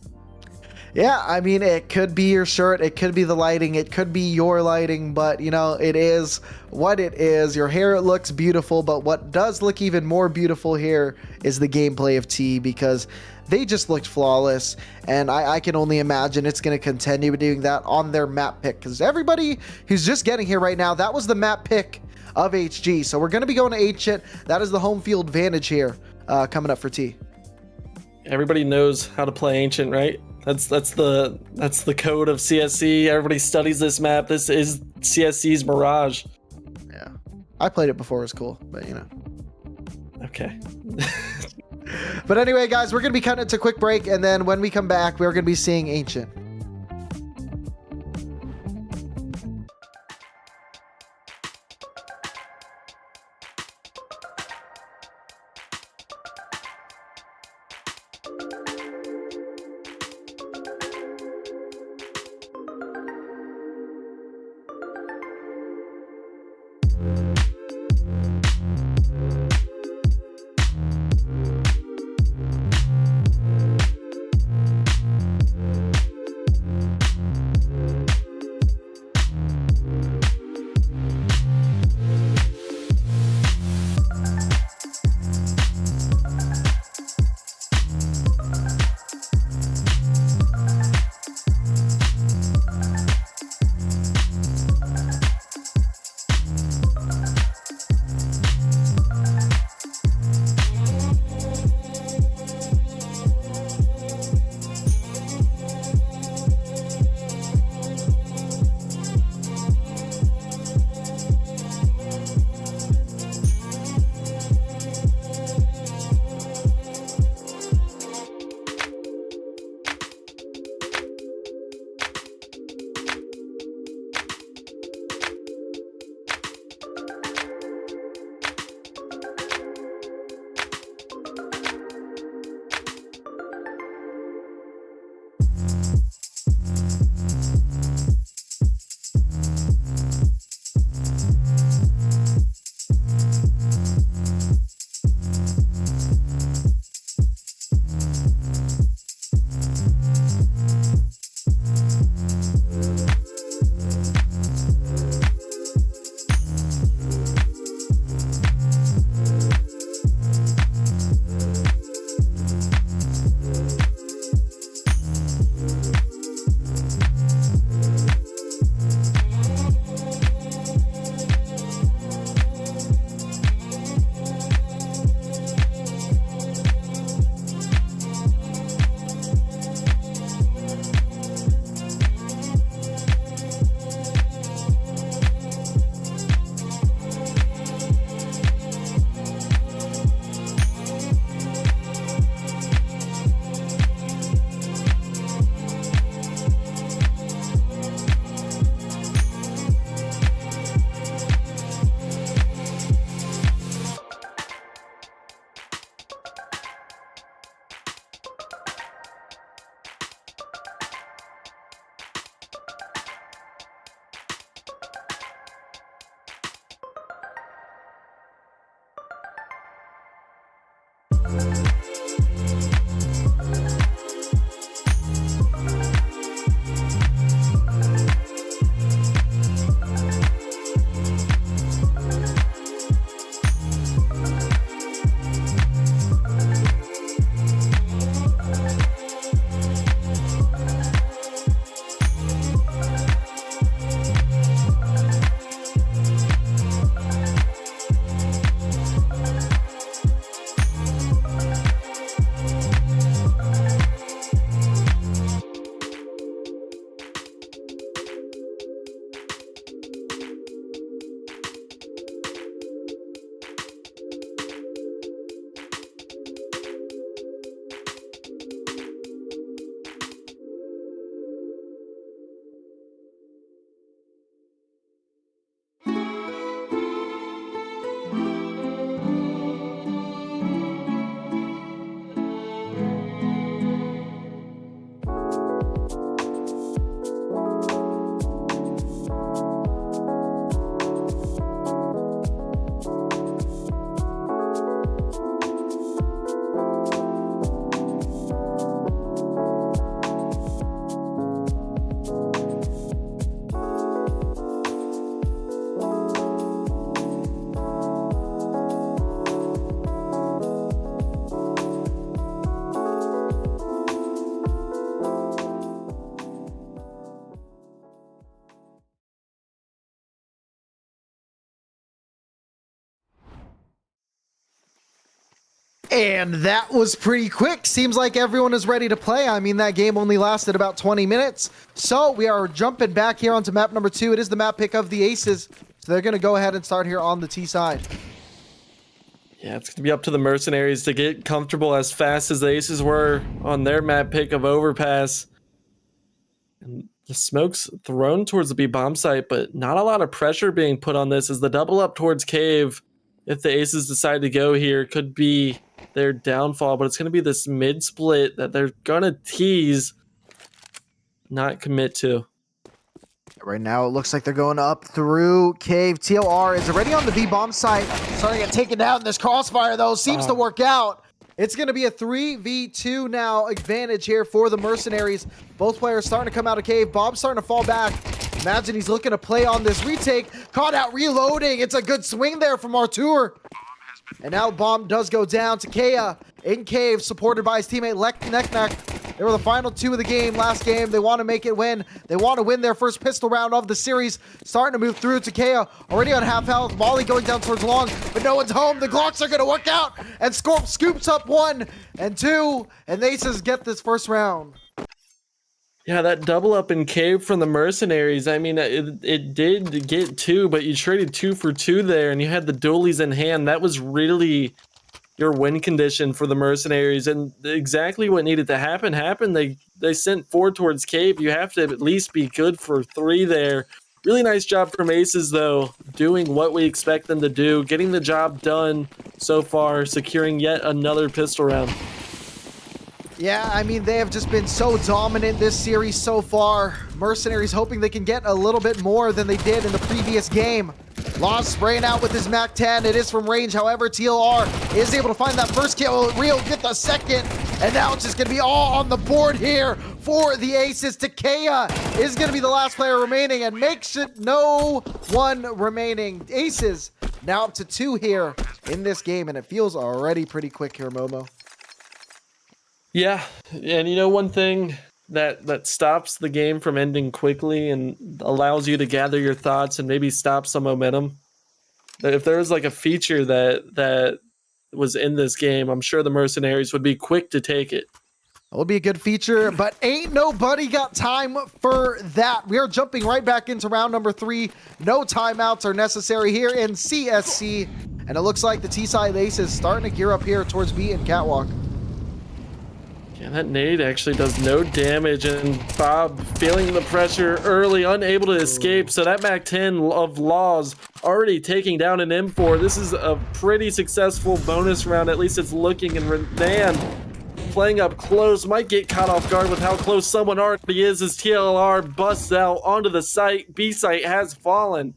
Yeah, I mean, it could be your shirt, it could be the lighting, it could be your lighting, but you know, it is what it is. Your hair looks beautiful, but what does look even more beautiful here is the gameplay of T, because they just looked flawless, and I can only imagine it's going to continue doing that on their map pick, because everybody who's just getting here right now, that was the map pick of HG. So we're going to be going to Ancient. That is the home field advantage here coming up for T. Everybody knows how to play Ancient, right? That's the code of CSC. Everybody studies this map. This is CSC's Mirage. Yeah, I played it before. It was cool, but you know. Okay. But anyway, guys, we're gonna be cutting it to a quick break, and then when we come back, we're gonna be seeing Ancient. And that was pretty quick. Seems like everyone is ready to play. I mean, that game only lasted about 20 minutes. So we are jumping back here onto map number 2. It is the map pick of the Aces. So they're going to go ahead and start here on the T side. Yeah, it's going to be up to the Mercenaries to get comfortable as fast as the Aces were on their map pick of Overpass. And the smoke's thrown towards the B bomb site, but not a lot of pressure being put on this as the double up towards Cave. If the Aces decide to go here, could be their downfall, but it's going to be this mid split that they're going to tease, not commit to. Right now, it looks like they're going up through Cave. TLR is already on the B bomb site, starting to get taken down. This crossfire, though, seems to work out. It's going to be a 3v2 now advantage here for the Mercenaries. Both players starting to come out of Cave. Bob's starting to fall back. Imagine he's looking to play on this retake. Caught out reloading. It's a good swing there from Artur. And now bomb does go down to Kea in Cave, supported by his teammate Neknek. They were the final 2 of the game last game. They want to make it win. They want to win their first pistol round of the series. Starting to move through to Kea, already on half health. Molly going down towards long, but no one's home. The Glocks are going to work out, and Scorp scoops up 1 and 2, and the Aces get this first round. Yeah, that double up in Cave from the Mercenaries. I mean, it did get 2, but you traded 2 for 2 there, and you had the dualies in hand. That was really your win condition for the Mercenaries, and exactly what needed to happen happened. They sent 4 towards Cave. You have to at least be good for 3 there. Really nice job from Aces, though, doing what we expect them to do, getting the job done so far, securing yet another pistol round. Yeah, I mean, they have just been so dominant this series so far. Mercenaries hoping they can get a little bit more than they did in the previous game. Law spraying out with his MAC-10. It is from range. However, TLR is able to find that first kill. Rio get the second. And now it's just going to be all on the board here for the Aces. Takea is going to be the last player remaining and makes it no one remaining. Aces now up to 2 here in this game, and it feels already pretty quick here, Momo. Yeah, and you know one thing that stops the game from ending quickly and allows you to gather your thoughts and maybe stop some momentum? If there was like a feature that was in this game, I'm sure the Mercenaries would be quick to take it. It would be a good feature, but ain't nobody got time for that. We are jumping right back into round number 3. No timeouts are necessary here in CSC, and it looks like the T-side Aces starting to gear up here towards B and Catwalk. Yeah, that nade actually does no damage, and Bob feeling the pressure early, unable to escape. So that MAC-10 of Laws already taking down an M4. This is a pretty successful bonus round, at least it's looking, and Renan playing up close, might get caught off guard with how close someone already is as TLR busts out onto the site. B site has fallen.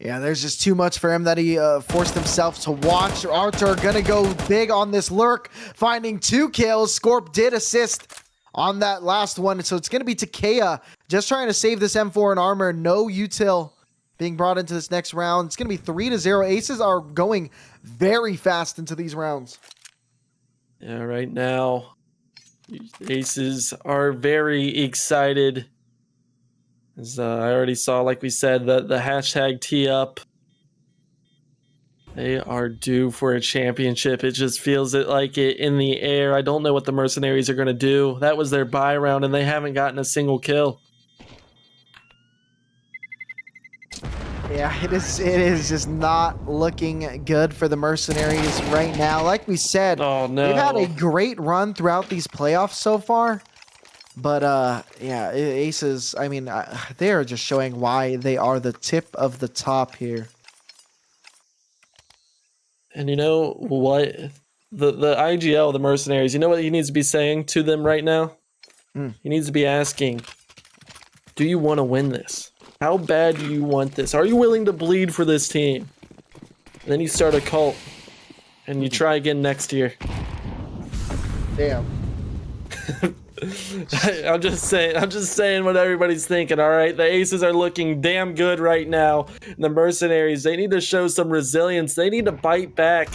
Yeah, there's just too much for him that he forced himself to watch. Artur gonna go big on this lurk, finding 2 kills. Scorp did assist on that last one, so it's gonna be Takea just trying to save this M4 and armor. No util being brought into this next round. It's gonna be 3-0. Aces are going very fast into these rounds. Yeah, right now, Aces are very excited. As I already saw, like we said, the hashtag tee up. They are due for a championship. It just feels like it in the air. I don't know what the Mercenaries are going to do. That was their buy round, and they haven't gotten a single kill. Yeah, it is just not looking good for the Mercenaries right now. Like we said, Oh, no. they've had a great run throughout these playoffs so far. But, yeah, Aces, I mean, they are just showing why they are the tip of the top here. And you know what? The IGL, the Mercenaries, you know what he needs to be saying to them right now? He needs to be asking, do you want to win this? How bad do you want this? Are you willing to bleed for this team? And then you start a cult, and you try again next year. Damn. I'm just saying what everybody's thinking, all right? The Aces are looking damn good right now. And the Mercenaries, they need to show some resilience. They need to bite back.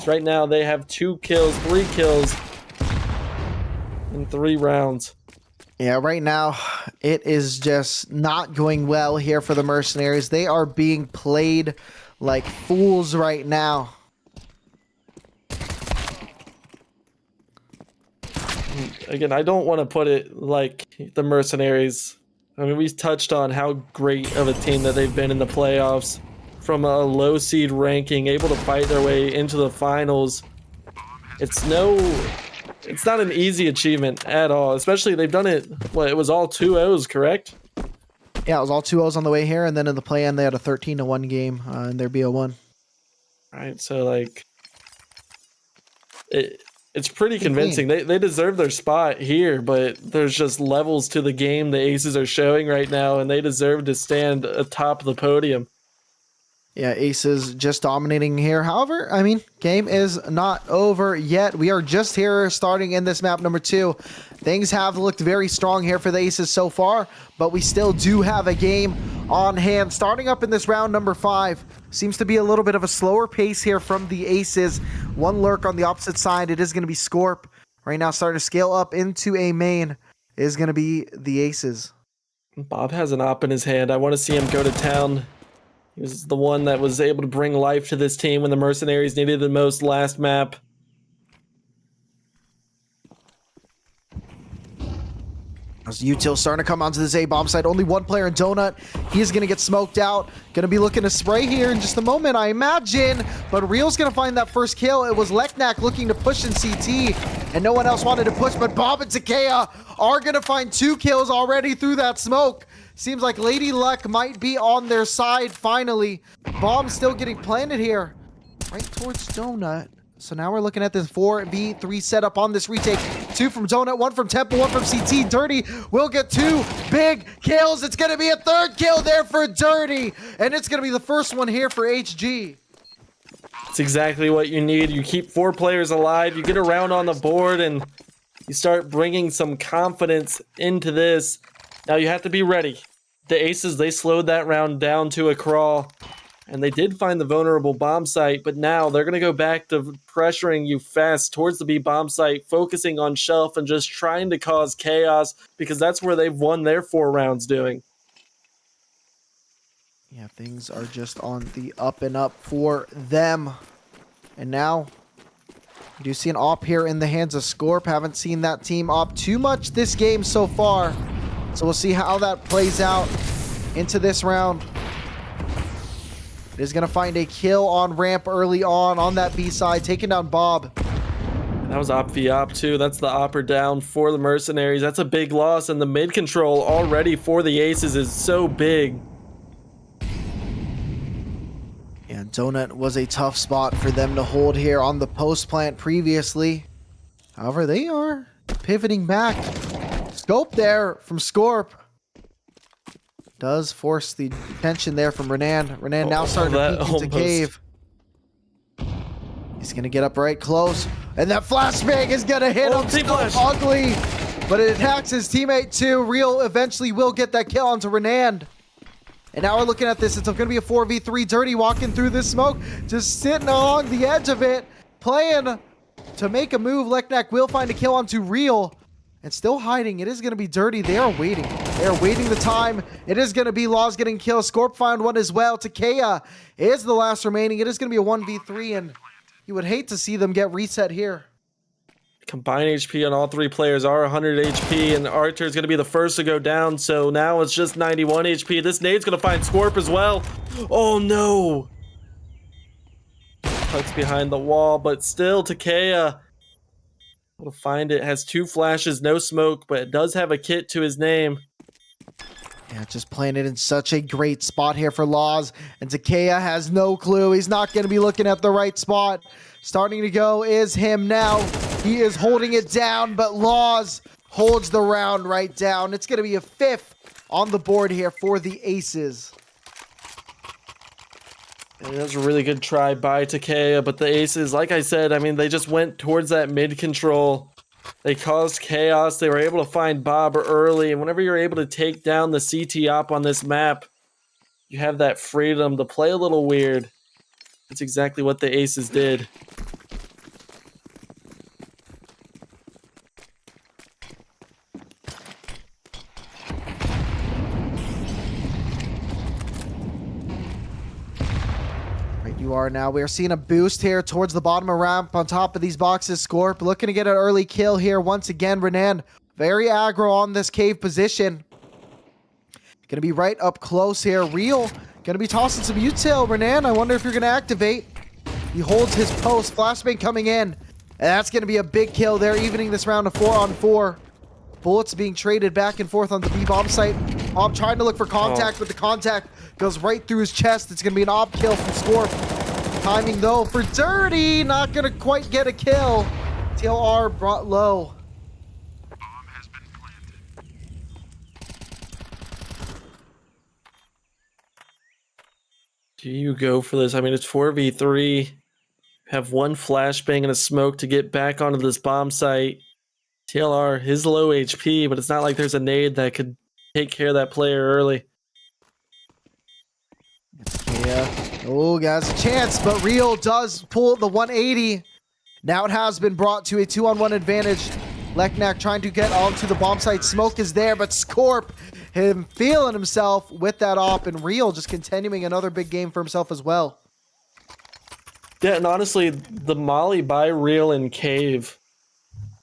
Right now, they have 3 kills in 3 rounds. Yeah, right now, it is just not going well here for the Mercenaries. They are being played like fools right now. again, I don't want to put it like the Mercenaries. I mean, we touched on how great of a team that they've been in the playoffs. From a low seed ranking, able to fight their way into the finals. It's not an easy achievement at all. Especially they've done it. It was all 2-0s, correct? Yeah, it was all 2-0s on the way here, and then in the play-in they had a 13-1 game in their BO1. Right, so like, it's pretty convincing. They deserve their spot here, but there's just levels to the game the Aces are showing right now, and they deserve to stand atop the podium. Yeah, Aces just dominating here. However, I mean, game is not over yet. We are just here starting in this map number 2. Things have looked very strong here for the Aces so far, but we still do have a game on hand. Starting up in this round number 5, seems to be a little bit of a slower pace here from the Aces. One lurk on the opposite side. It is going to be Scorp. Right now, starting to scale up into a main is going to be the Aces. Bob has an op in his hand. I want to see him go to town. He was the one that was able to bring life to this team when the Mercenaries needed the most last map. As Util starting to come onto this A-bomb site. Only one player in Donut. He is going to get smoked out. Going to be looking to spray here in just a moment, I imagine. But Real's going to find that first kill. It was Leknak looking to push in CT, and no one else wanted to push. But Bob and Takea are going to find 2 kills already through that smoke. Seems like Lady Luck might be on their side finally. Bomb still getting planted here. Right towards Donut. So now we're looking at this 4v3 setup on this retake. 2 from Donut, 1 from Temple, 1 from CT. Dirty will get 2 big kills. It's going to be a 3rd kill there for Dirty. And it's going to be the first one here for HG. It's exactly what you need. You keep 4 players alive, you get around on the board, and you start bringing some confidence into this. Now you have to be ready. The Aces, they slowed that round down to a crawl. And they did find the vulnerable bomb site, but now they're going to go back to pressuring you fast towards the B bomb site, focusing on Shelf and just trying to cause chaos, because that's where they've won their 4 rounds doing. Yeah, things are just on the up and up for them. And now, you do see an op here in the hands of Scorp. Haven't seen that team op too much this game so far. So we'll see how that plays out into this round. Is going to find a kill on ramp early on that B side, taking down Bob. That was op v op too. That's the opper down for the Mercenaries. That's a big loss, and the mid control already for the Aces is so big. And Donut was a tough spot for them to hold here on the post plant previously. However, they are pivoting back. Scope there from Scorp. Does force the tension there from Renan. Renan now starting to peek into cave. He's going to get up right close. And that flashbang is going to hit him so ugly. But it attacks his teammate too. Real eventually will get that kill onto Renan. And now we're looking at this. It's going to be a 4v3. Dirty walking through this smoke. Just sitting along the edge of it. Playing to make a move. Leknak will find a kill onto Real. And still hiding. It is going to be Dirty. They are waiting. They are waiting the time. It is going to be Laws getting killed. Scorp found one as well. Takea is the last remaining. It is going to be a 1v3, and you would hate to see them get reset here. Combined HP on all 3 players are 100 HP, and Archer is going to be the first to go down, so now it's just 91 HP. This nade's going to find Scorp as well. Oh no! Tucks behind the wall, but still Takea will find it. Has 2 flashes, no smoke, but it does have a kit to his name. Yeah, just playing it in such a great spot here for Laws. And Takea has no clue. He's not going to be looking at the right spot. Starting to go is him now. He is holding it down, but Laws holds the round right down. It's going to be a 5th on the board here for the Aces. And that was a really good try by Takea, but the Aces, like I said, I mean, they just went towards that mid control. They caused chaos. They were able to find Bob early, and whenever you're able to take down the CT op on this map, you have that freedom to play a little weird. That's exactly what the Aces did. Right, you are now. We are seeing a boost here towards the bottom of ramp on top of these boxes. Scorp looking to get an early kill here. Once again, Renan very aggro on this cave position. Gonna be right up close here. Real gonna be tossing some util. Renan, I wonder if you're gonna activate. He holds his post. Flashbang coming in. And that's gonna be a big kill there, evening this round to 4-on-4. Bullets being traded back and forth on the B-bomb site. Ob trying to look for contact, but the contact goes right through his chest. It's going to be an Ob kill from Scorp. Timing, though, for Dirty. Not going to quite get a kill. TLR brought low. Do you go for this? I mean, it's 4v3. Have one flashbang and a smoke to get back onto this bomb site. TLR, his low HP, but it's not like there's a nade that could take care of that player early. Yeah. Oh, guys, a chance, but Real does pull the 180. Now it has been brought to a 2-on-1 advantage. Leknak trying to get onto the bomb site. Smoke is there, but Scorp, him feeling himself with that op, and Real just continuing another big game for himself as well. Yeah, and honestly, the molly by Real in Cave,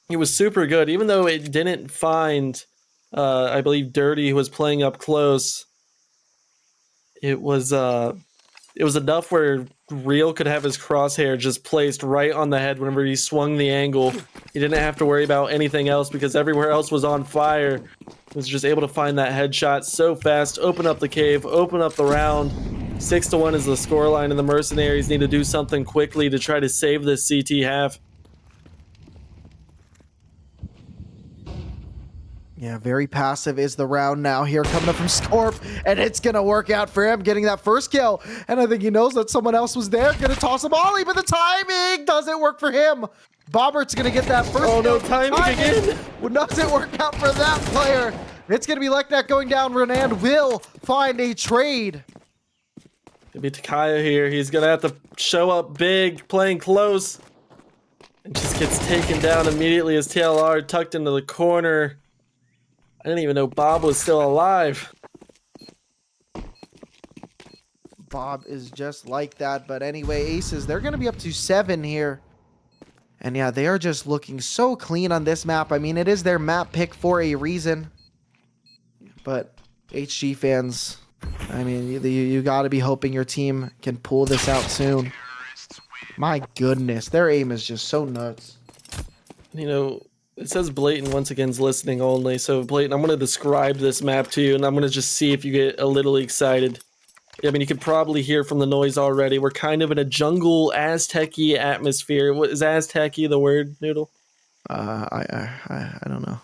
it was super good, even though it didn't find, I believe, Dirty, who was playing up close. It was enough where Real could have his crosshair just placed right on the head whenever he swung the angle. He didn't have to worry about anything else because everywhere else was on fire. He was just able to find that headshot so fast, open up the cave, open up the round. 6-1 is the scoreline, and the Mercenaries need to do something quickly to try to save this CT half. Yeah, very passive is the round now here coming up from Scorp, and it's going to work out for him getting that first kill. And I think he knows that someone else was there, going to toss a volley, but the timing doesn't work for him. Bobbert's going to get that first kill. No, timing again. Doesn't work out for that player. It's going to be Leknak going down. Renan will find a trade. It'll be Takaya here. He's going to have to show up big, playing close. And just gets taken down immediately as TLR tucked into the corner. I didn't even know Bob was still alive. Bob is just like that. But anyway, Aces, they're going to be up to 7 here. And yeah, they are just looking so clean on this map. I mean, it is their map pick for a reason. But HG fans, I mean, you got to be hoping your team can pull this out soon. My goodness, their aim is just so nuts. You know, it says Blatant once again is listening only. So Blatant, I'm going to describe this map to you, and I'm going to just see if you get a little excited. I mean, you could probably hear from the noise already. We're kind of in a jungle Aztec-y atmosphere. What is Aztec-y the word, Noodle? I don't know.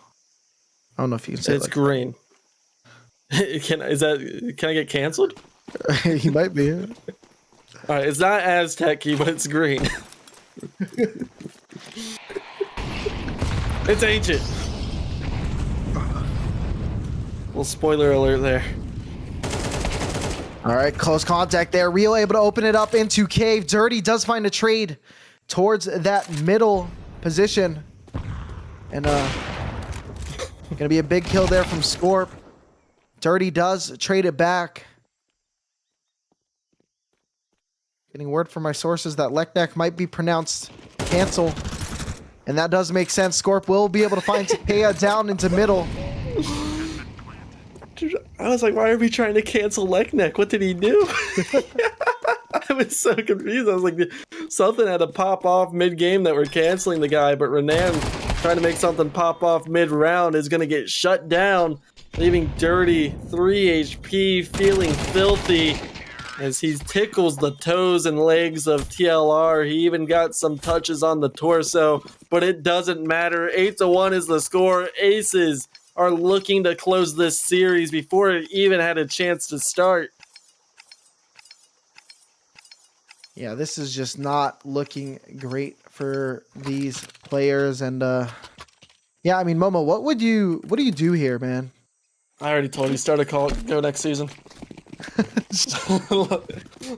I don't know if you can say it's like green. Can I get canceled? He might be. All right, it's not Aztec-y, but it's green. It's ancient. Little spoiler alert there. All right, close contact there. Real able to open it up into cave. Dirty does find a trade towards that middle position. And gonna be a big kill there from Scorp. Dirty does trade it back. Getting word from my sources that Leknak might be pronounced cancel. And that does make sense. Scorp will be able to find Takea down into middle. Dude, I was like, why are we trying to cancel Leknak? What did he do? I was so confused. I was like, something had to pop off mid-game that we're canceling the guy, but Renan trying to make something pop off mid-round is going to get shut down, leaving Dirty 3 HP, feeling filthy as he tickles the toes and legs of TLR. He even got some touches on the torso, but it doesn't matter. 8-1 is the score. Aces are looking to close this series before it even had a chance to start. Yeah, this is just not looking great for these players. And yeah, I mean, Momo, what do you do here, man? I already told you, start a call, go next season.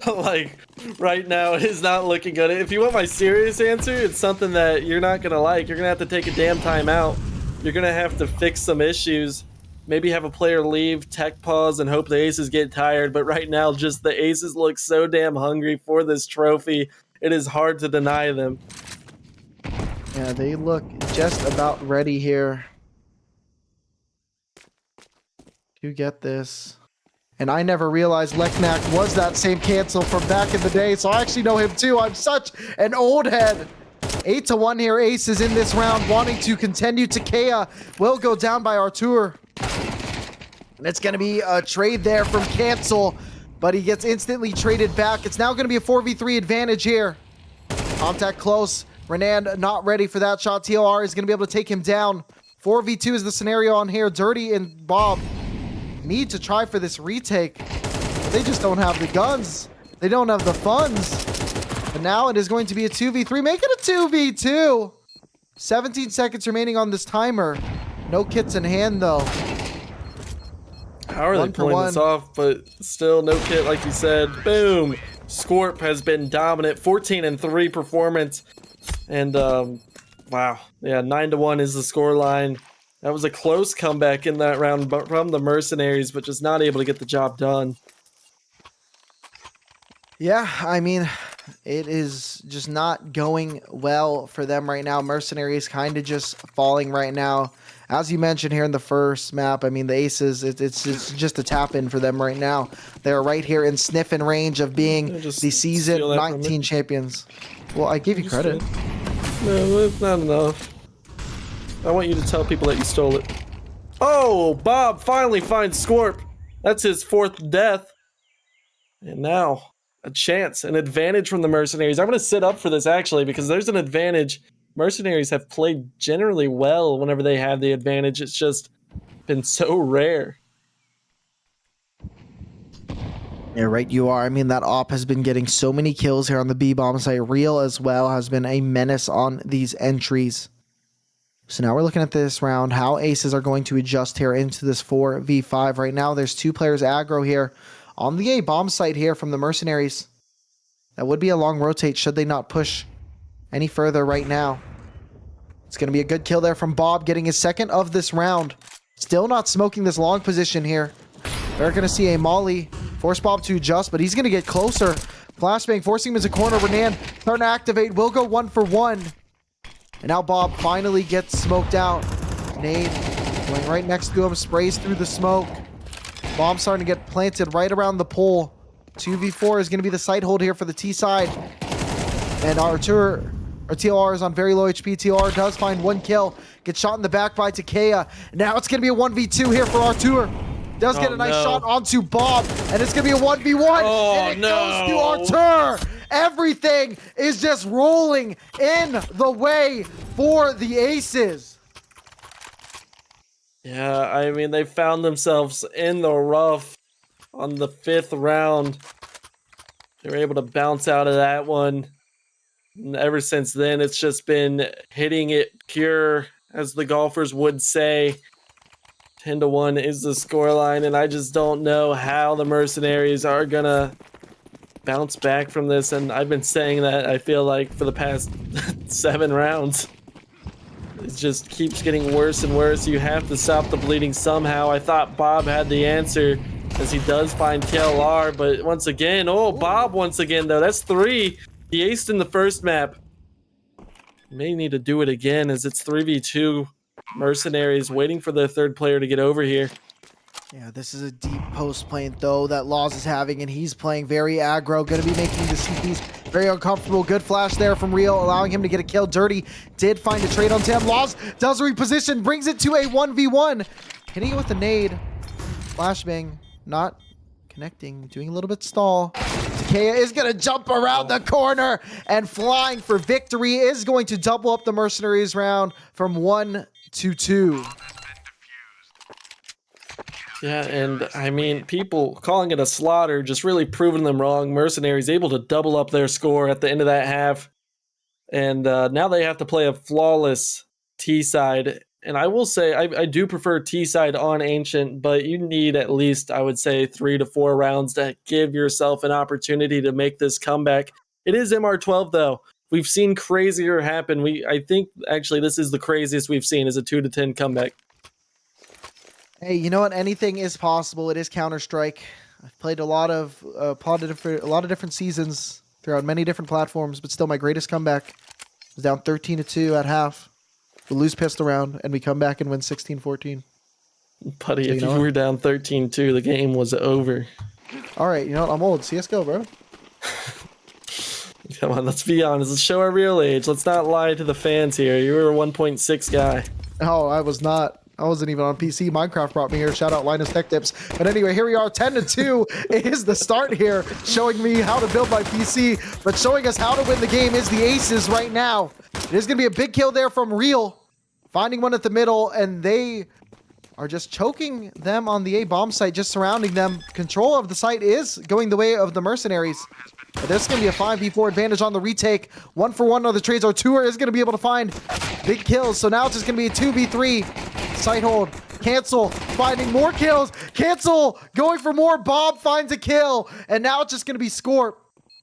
Like, right now it is not looking good. If you want my serious answer, it's something that you're not gonna like. You're gonna have to take a damn time out. You're gonna have to fix some issues. maybe have a player leave, tech pause, and hope the aces get tired. But right now, just the aces look so damn hungry for this trophy. It is hard to deny them. Yeah, they look just about ready here to get this. And I never realized Leknak was that same cancel from back in the day, so I actually know him too. I'm such an old head. 8-1 here, aces in this round, wanting to continue. Takea will go down by Artur. And it's going to be a trade there from Cancel, but he gets instantly traded back. It's now going to be a 4v3 advantage here. Contact close. Renan not ready for that shot. TLR is going to be able to take him down. 4v2 is the scenario on here. Dirty and Bob need to try for this retake. They just don't have the guns. They don't have the funds. But now it is going to be a 2v3. Make it a 2v2. 17 seconds remaining on this timer. No kits in hand, though. How are they pulling this off? But still, no kit, like you said. Boom. Scorp has been dominant. 14-3 performance. And, wow. Yeah, 9-1 is the scoreline. That was a close comeback in that round from the Mercenaries, but just not able to get the job done. Yeah, I mean, it is just not going well for them right now. Mercenaries kind of just falling right now. As you mentioned here in the first map, I mean, the aces, it's just a tap in for them right now. They're right here in sniffing range of being the season 19 champions. Well, I gave you credit. No, that's not enough. I want you to tell people that you stole it. Oh, Bob finally finds Scorp. That's his 4th death. And now, a chance, an advantage from the Mercenaries. I'm going to sit up for this, actually, because there's an advantage. Mercenaries have played generally well whenever they have the advantage. It's just been so rare. Yeah, right, you are. I mean, that op has been getting so many kills here on the B-bomb site. Real as well has been a menace on these entries. So now we're looking at this round, how aces are going to adjust here into this 4v5. Right now, there's 2 players aggro here on the A-bomb site here from the Mercenaries. That would be a long rotate should they not push any further right now. It's going to be a good kill there from Bob, getting his 2nd of this round. Still not smoking this long position here. They're going to see a molly. Force Bob to adjust, but he's going to get closer. Flashbang forcing him into corner. Renan starting to activate. Will go 1 for 1. And now Bob finally gets smoked out. Nade going right next to him. Sprays through the smoke. Bomb starting to get planted right around the pole. 2v4 is going to be the side hold here for the T side. And Artur, or TLR is on very low HP. TLR does find 1 kill. Gets shot in the back by Takea. Now it's going to be a 1v2 here for Artur. Does get a nice shot onto Bob. And it's going to be a 1v1. And it goes to Artur. Everything is just rolling in the way for the aces. Yeah, I mean, they found themselves in the rough on the 5th round. They were able to bounce out of that one. And ever since then, it's just been hitting it pure, as the golfers would say. 10-1 is the scoreline, and I just don't know how the Mercenaries are gonna bounce back from this. And I've been saying that, I feel like, for the past 7 rounds. It just keeps getting worse and worse. You have to stop the bleeding somehow. I thought Bob had the answer, as he does find TLR, but once again, Bob once again, though. That's 3. He aced in the first map. May need to do it again, as it's 3v2. Mercenaries waiting for the 3rd player to get over here. Yeah, this is a deep post plant, though, that Laws is having, and he's playing very aggro. Going to be making the CPs very uncomfortable. Good flash there from Real, allowing him to get a kill. Dirty did find a trade on Tim. Laws does reposition, brings it to a 1v1. Hitting it with the nade. Flashbang, not connecting, doing a little bit stall. Takea is going to jump around the corner, and flying for victory is going to double up the Mercenaries round from 1 to 2. Yeah, and I mean, people calling it a slaughter, just really proving them wrong. Mercenaries able to double up their score at the end of that half. And now they have to play a flawless T-side. And I will say, I do prefer T-side on Ancient, but you need at least, I would say, 3 to 4 rounds to give yourself an opportunity to make this comeback. It is MR12, though. We've seen crazier happen. I think, actually, this is the craziest we've seen, is a 2 to 10 comeback. Hey, you know what? Anything is possible. It is Counter-Strike. I've played a lot of different seasons throughout many different platforms, but still, my greatest comeback was down 13-2 at half. We lose pistol round, and we come back and win 16-14. Buddy, So, if you were down 13-2, the game was over. All right, you know what? I'm old. CS:GO, bro. Come on, let's be honest. Let's show our real age. Let's not lie to the fans here. You were a 1.6 guy. Oh, I was not. I wasn't even on PC. Minecraft brought me here. Shout out Linus Tech Tips. But anyway, here we are. 10-2 is the start here, showing me how to build my PC. But showing us how to win the game is the Aces right now. It is going to be a big kill there from Real, finding one at the middle, and they are just choking them on the A bomb site, just surrounding them. Control of the site is going the way of the Mercenaries. But there's going to be a 5v4 advantage on the retake. 1-for-1 on the trades. Artur is going to be able to find big kills. So now it's just going to be a 2v3. Site hold. Cancel. Finding more kills. Cancel. Going for more. Bob finds a kill. And now it's just going to be Scorp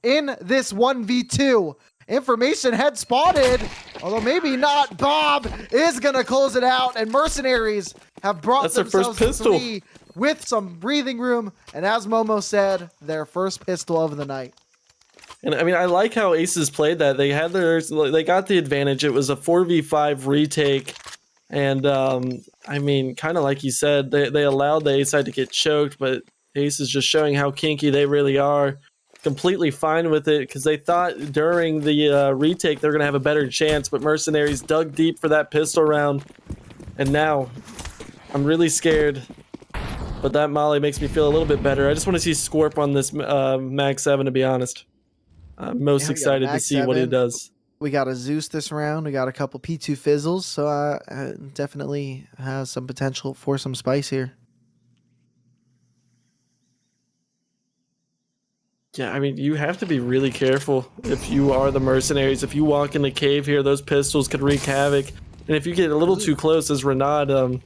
in this 1v2. Information head spotted. Although maybe not. Bob is going to close it out. And Mercenaries have brought themselves to 3 with some breathing room. And as Momo said, their first pistol of the night. And I mean, I like how Aces played that. They had they got the advantage. It was a 4v5 retake. And, I mean, kind of like you said, they allowed the A side to get choked, but Aces just showing how kinky they really are. Completely fine with it, because they thought during the retake they're going to have a better chance, but Mercenaries dug deep for that pistol round. And now, I'm really scared. But that molly makes me feel a little bit better. I just want to see Scorp on this Mag 7, to be honest. I'm most excited to see what he does. We got a Zeus this round. We got a couple P2 fizzles, so definitely has some potential for some spice here. Yeah, I mean, you have to be really careful if you are the Mercenaries. If you walk in the cave here, those pistols could wreak havoc. And if you get a little too close, as Renaud,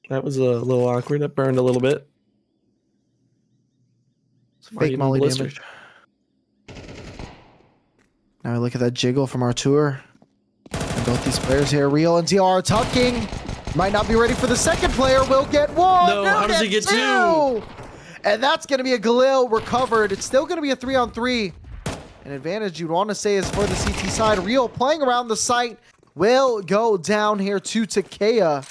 that was a little awkward. That burned a little bit. Fake molly damage. Now we look at that jiggle from Artur. And both these players here, Real and TR, are tucking. Might not be ready for the second player. Will get one. No, how does he get two? And that's going to be a Galil recovered. It's still going to be a 3-on-3. An advantage you'd want to say is for the CT side. Real playing around the site will go down here to Takea.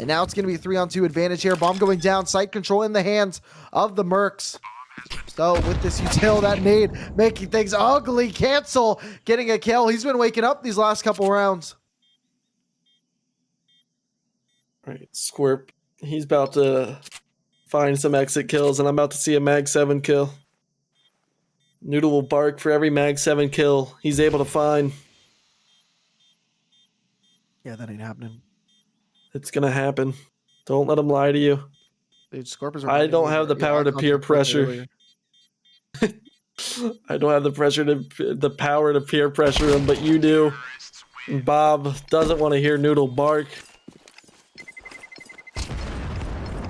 And now it's going to be a 3-on-2 advantage here. Bomb going down. Site control in the hands of the Mercs. So with this util, that nade making things ugly. Cancel getting a kill. He's been waking up these last couple rounds. All right, Scorp. He's about to find some exit kills, and I'm about to see a Mag 7 kill. Noodle will bark for every Mag 7 kill he's able to find. Yeah, that ain't happening. It's gonna happen. Don't let him lie to you. Dude, Scorp is I don't have the power to peer pressure. I don't have the power to peer pressure him, but you do. And Bob doesn't want to hear Noodle bark.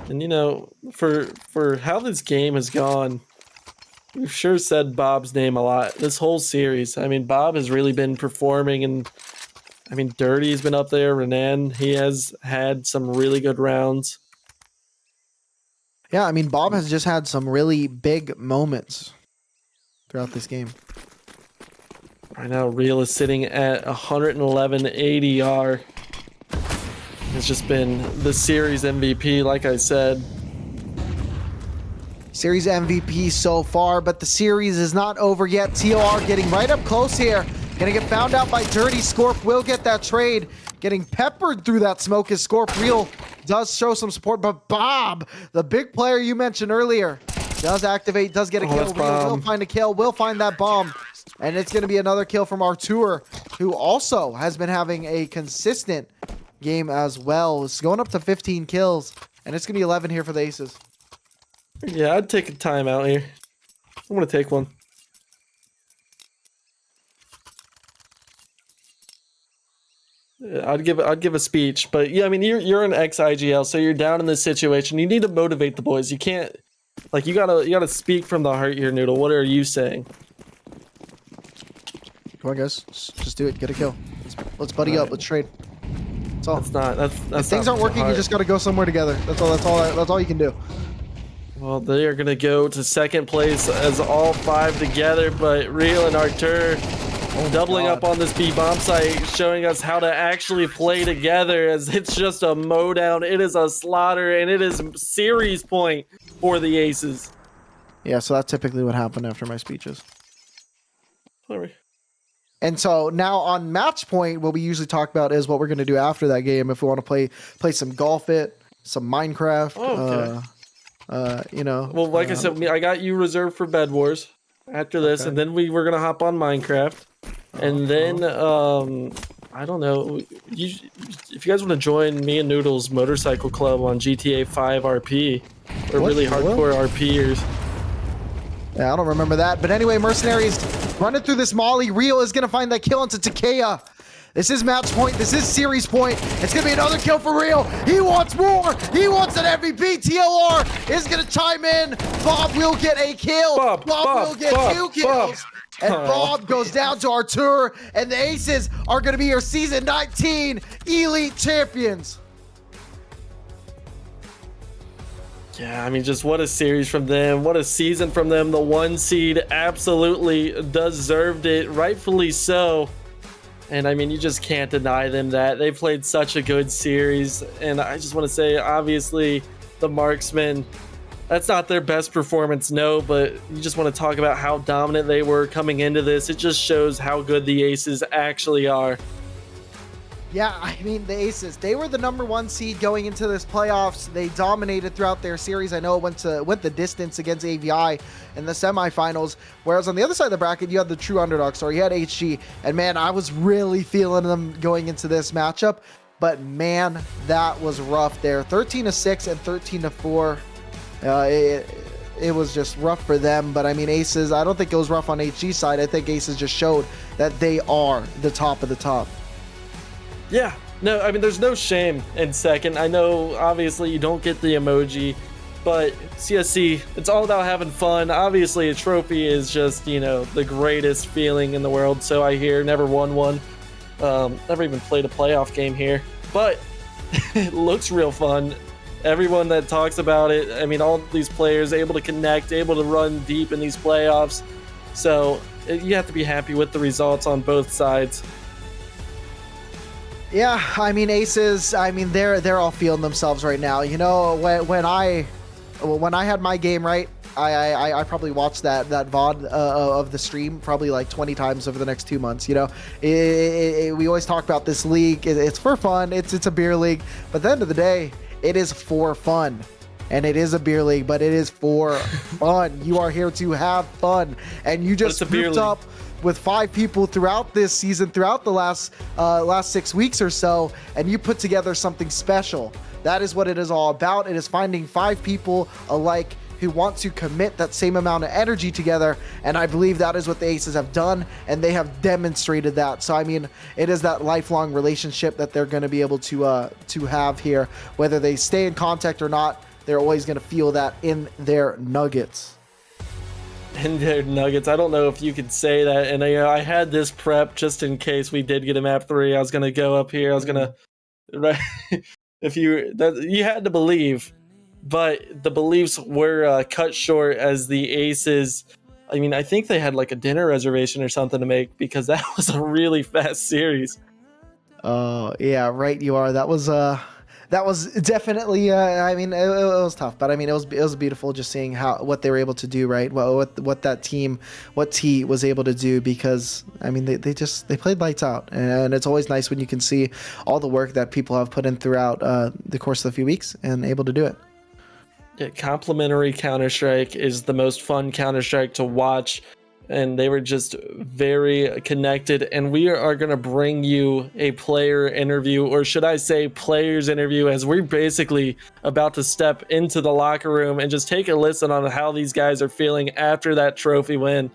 And you know, for how this game has gone, we've sure said Bob's name a lot this whole series. I mean, Bob has really been performing, and I mean, Dirty's been up there. Renan, he has had some really good rounds. Yeah, I mean, Bob has just had some really big moments throughout this game. Right now, Real is sitting at 111 ADR. It's just been the series MVP, like I said. Series MVP so far, but the series is not over yet. TOR getting right up close here. Gonna get found out by Dirty. Scorp will get that trade. Getting peppered through that smoke is Scorp. Real does show some support, but Bob, the big player you mentioned earlier, does activate, does get a kill. Real will find a kill, will find that bomb. And it's going to be another kill from Artur, who also has been having a consistent game as well. It's going up to 15 kills, and it's going to be 11 here for the Aces. Yeah, I'd take a timeout here. I'm going to take one. I'd give a speech, but yeah, I mean, you're an ex-IGL, so you're down in this situation. You need to motivate the boys. You can't, like, you gotta speak from the heart here, Noodle. What are you saying? Come on, guys, just do it. Get a kill. Let's buddy up. Let's trade. all. That's not. That's If things not aren't working, hard. you just got to go somewhere together. That's all you can do. Well, they are going to go to second place as all 5 together, but Real and Artur doubling up on this B bomb site, showing us how to actually play together, as it's just a mowdown. It is a slaughter, and it is series point for the Aces. Yeah, so that's typically what happened after my speeches. Sorry. And so now on match point, what we usually talk about is what we're going to do after that game. If we want to play some Golf It, some Minecraft, Okay. you know. Well, like I said, I got you reserved for Bed Wars after this, Okay. and then we were gonna hop on Minecraft, and then I don't know. If you guys want to join me and Noodles Motorcycle Club on GTA 5 RP, we're What? really hardcore RPers. Yeah, I don't remember that. But anyway, Mercenaries running through this molly. Real is going to find that kill into Takea. This is match point. This is series point. It's going to be another kill for Real. He wants more. He wants an MVP. TLR is going to chime in. Bob will get a kill. Bob will get 2 kills. And Bob goes down to Artur. And the Aces are going to be your Season 19 Elite Champions. Yeah, I mean, just what a series from them. What a season from them. The 1 seed absolutely deserved it, rightfully so. And I mean, you just can't deny them that. They played such a good series. And I just want to say, obviously, the Marksmen, that's not their best performance, no, but you just want to talk about how dominant they were coming into this. It just shows how good the Aces actually are. Yeah, I mean, the Aces, they were the #1 seed going into this playoffs. They dominated throughout their series. I know it went the distance against AVI in the semifinals, whereas on the other side of the bracket, you had the true underdog story. You had HG, and man, I was really feeling them going into this matchup, but man, that was rough there. 13-6 and 13-4. It was just rough for them, but I mean, Aces, I don't think it was rough on HG's side. I think Aces just showed that they are the top of the top. Yeah, no, I mean, there's no shame in second. I know, obviously, you don't get the emoji, but CSC, it's all about having fun. Obviously, a trophy is just, you know, the greatest feeling in the world, so I hear. Never won one. Never even played a playoff game here, but it looks real fun. Everyone that talks about it, I mean, all these players able to connect, able to run deep in these playoffs, so you have to be happy with the results on both sides. Yeah, I mean, Aces, I mean, they're all feeling themselves right now. You know, when I had my game, right, I probably watched that VOD of the stream probably like 20 times over the next 2 months. You know, we always talk about this league. It's for fun. It's a beer league, but at the end of the day, it is for fun. And it is a beer league, but it is for fun. You are here to have fun, and you just grouped up with 5 people throughout this season, throughout the last 6 weeks or so, and you put together something special. That is what it is all about. It is finding 5 people alike who want to commit that same amount of energy together, and I believe that is what the Aces have done, and they have demonstrated that. So I mean, it is that lifelong relationship that they're going to be able to have here, whether they stay in contact or not. They're always going to feel that in their nuggets. In their nuggets. I don't know if you could say that. And I had this prep just in case we did get a map 3. I was gonna go up here. I was gonna, right? If you had to believe, but the beliefs were cut short as the Aces. I mean, I think they had like a dinner reservation or something to make, because that was a really fast series. Oh yeah, right. You are. That was definitely. I mean, it was tough, but I mean, it was beautiful just seeing what they were able to do, right? What that team, what T was able to do, because I mean, they played lights out, and it's always nice when you can see all the work that people have put in throughout the course of a few weeks and able to do it. Yeah, complimentary Counter-Strike is the most fun Counter-Strike to watch, and they were just very connected. And we are going to bring you a player interview, or should I say players interview, as we're basically about to step into the locker room and just take a listen on how these guys are feeling after that trophy win.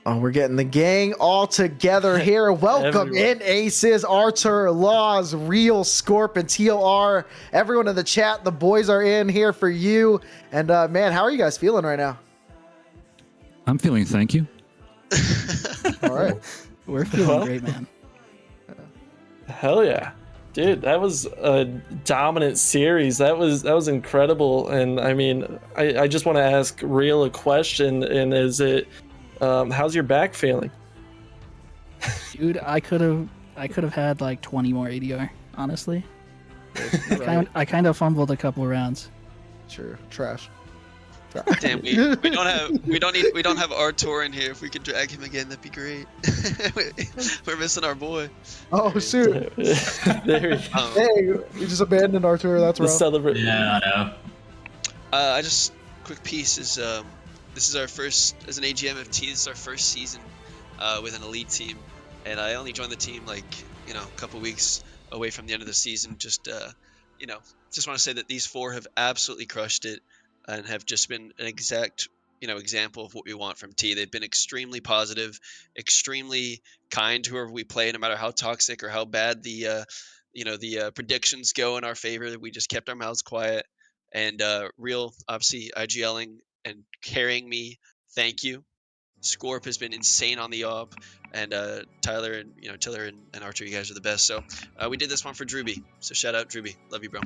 Oh, we're getting the gang all together here. Welcome in, Aces, Artur, Laws, Real, Scorp, and TLR. Everyone in the chat, the boys are in here for you. And man, how are you guys feeling right now? I'm feeling thank you. All right. We're feeling great, man. Hell yeah. Dude, that was a dominant series. That was incredible. And I mean, I just want to ask Real a question, and is it how's your back feeling? Dude, I could have had like 20 more ADR, honestly. Right. I kind of fumbled a couple rounds. Sure. Trash. Damn, we don't have Artur in here. If we could drag him again, that'd be great. We're missing our boy. Oh shoot! There he Hey, you just abandoned our tour. That's the rough. celebrate. Yeah, I know. I just quick piece is this is our first as an AGM of T. This is our first season with an elite team, and I only joined the team like a couple weeks away from the end of the season. Just just want to say that these four have absolutely crushed it and have just been an exact example of what we want from T. They've been extremely positive, extremely kind to whoever we play, no matter how toxic or how bad the predictions go in our favor. We just kept our mouths quiet and Real obviously IGLing and carrying me. Thank you. Scorp has been insane on the op, and Tyler and Tiller and Archer, you guys are the best. So we did this one for Drewby. So shout out Drewby, love you, bro.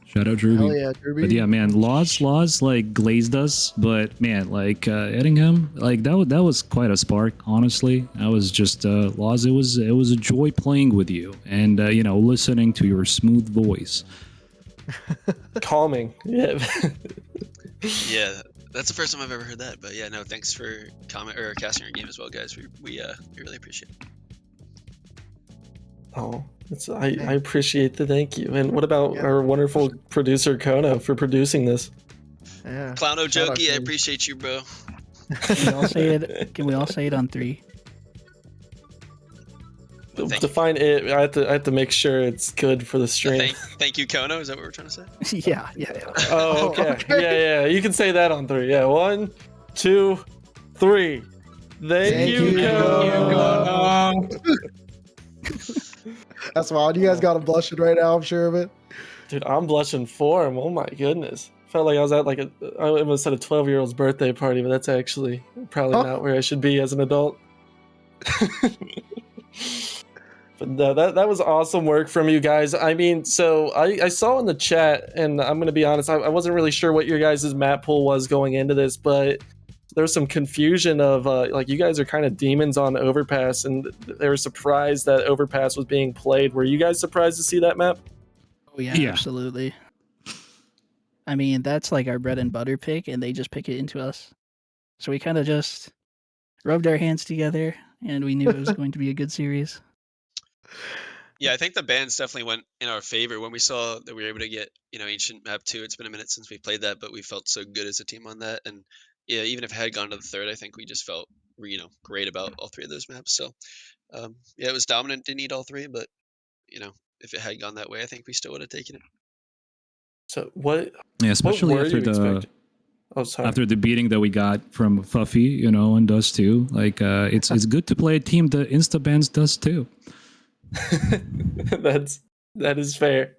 Shout out Drewby. Hell yeah, Derby. But yeah, man, laws like glazed us, but man, like Ettingham, like that was quite a spark. Honestly, I was just laws. It was a joy playing with you and listening to your smooth voice. Calming. Yeah. Yeah, that's the first time I've ever heard that. But yeah, no, thanks for casting our game as well, guys. We really appreciate it. Oh, I appreciate the thank you. And what about our wonderful producer Kono for producing this? Yeah. Clowno Shout out Jokey, I to- appreciate you, bro. Can we all say it on 3? Well, thank To find it, I have to make sure it's good for the stream. Thank you, Kono. Is that what we're trying to say? Yeah. Oh, okay. Yeah. You can say that on 3. Yeah, 1, 2, 3. Thank you, Kono. That's wild. You guys got him blushing right now. I'm sure of it. Dude, I'm blushing for him. Oh my goodness. Felt like I was at I almost at a 12-year-old's birthday party, but that's actually probably not where I should be as an adult. But no, that was awesome work from you guys. I mean, so I saw in the chat, and I'm going to be honest, I wasn't really sure what your guys' map pool was going into this, but there was some confusion of you guys are kind of demons on Overpass, and they were surprised that Overpass was being played. Were you guys surprised to see that map? Oh yeah, Yeah. absolutely. I mean, that's like our bread and butter pick, and they just pick it into us. So we kind of just rubbed our hands together, and we knew it was going to be a good series. Yeah, I think the bans definitely went in our favor when we saw that we were able to get Ancient Map 2. It's been a minute since we played that, but we felt so good as a team on that. And yeah, even if it had gone to the third, I think we just felt great about all 3 of those maps. So yeah, it was dominant. Didn't need all 3, but if it had gone that way, I think we still would have taken it. So what? Yeah, especially what were after you the expecting? Oh, sorry. after the beating that we got from Fuffy, and Dust too. Like it's good to play a team that insta bans Dust too. that is fair.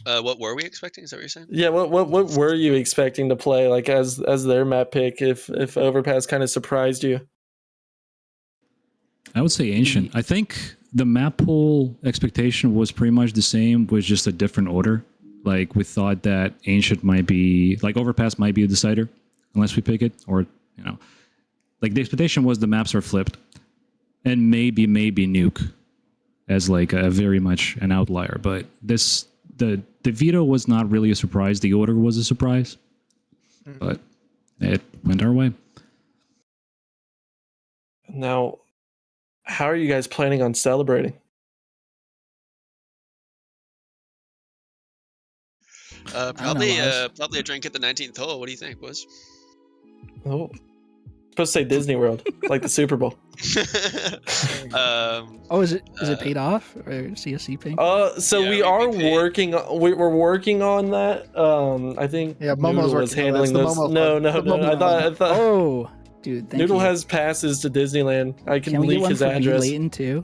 What were we expecting? Is that what you're saying? Yeah, what were you expecting to play like as their map pick if Overpass kind of surprised you? I would say Ancient. I think the map pool expectation was pretty much the same, with just a different order. Like we thought that Ancient might be like Overpass might be a decider unless we pick it, or like the expectation was the maps are flipped, and maybe Nuke as like a very much an outlier. But the veto was not really a surprise. The order was a surprise, but it went our way. Now, how are you guys planning on celebrating? Probably Wes. probably a drink at the 19th hole. What do you think, boys? Oh, supposed to say Disney World, like the Super Bowl. Oh, is it paid off or CSC paying? So Yeah, we we are paid. we're working on that. I think Yeah, Momo's Noodle was working on that. It's handling the those. Momo No, fund. no, The no. Momo I thought Oh, dude, thank Noodle you. has passes to Disneyland. I can Can we leak get one his for address. Layton too?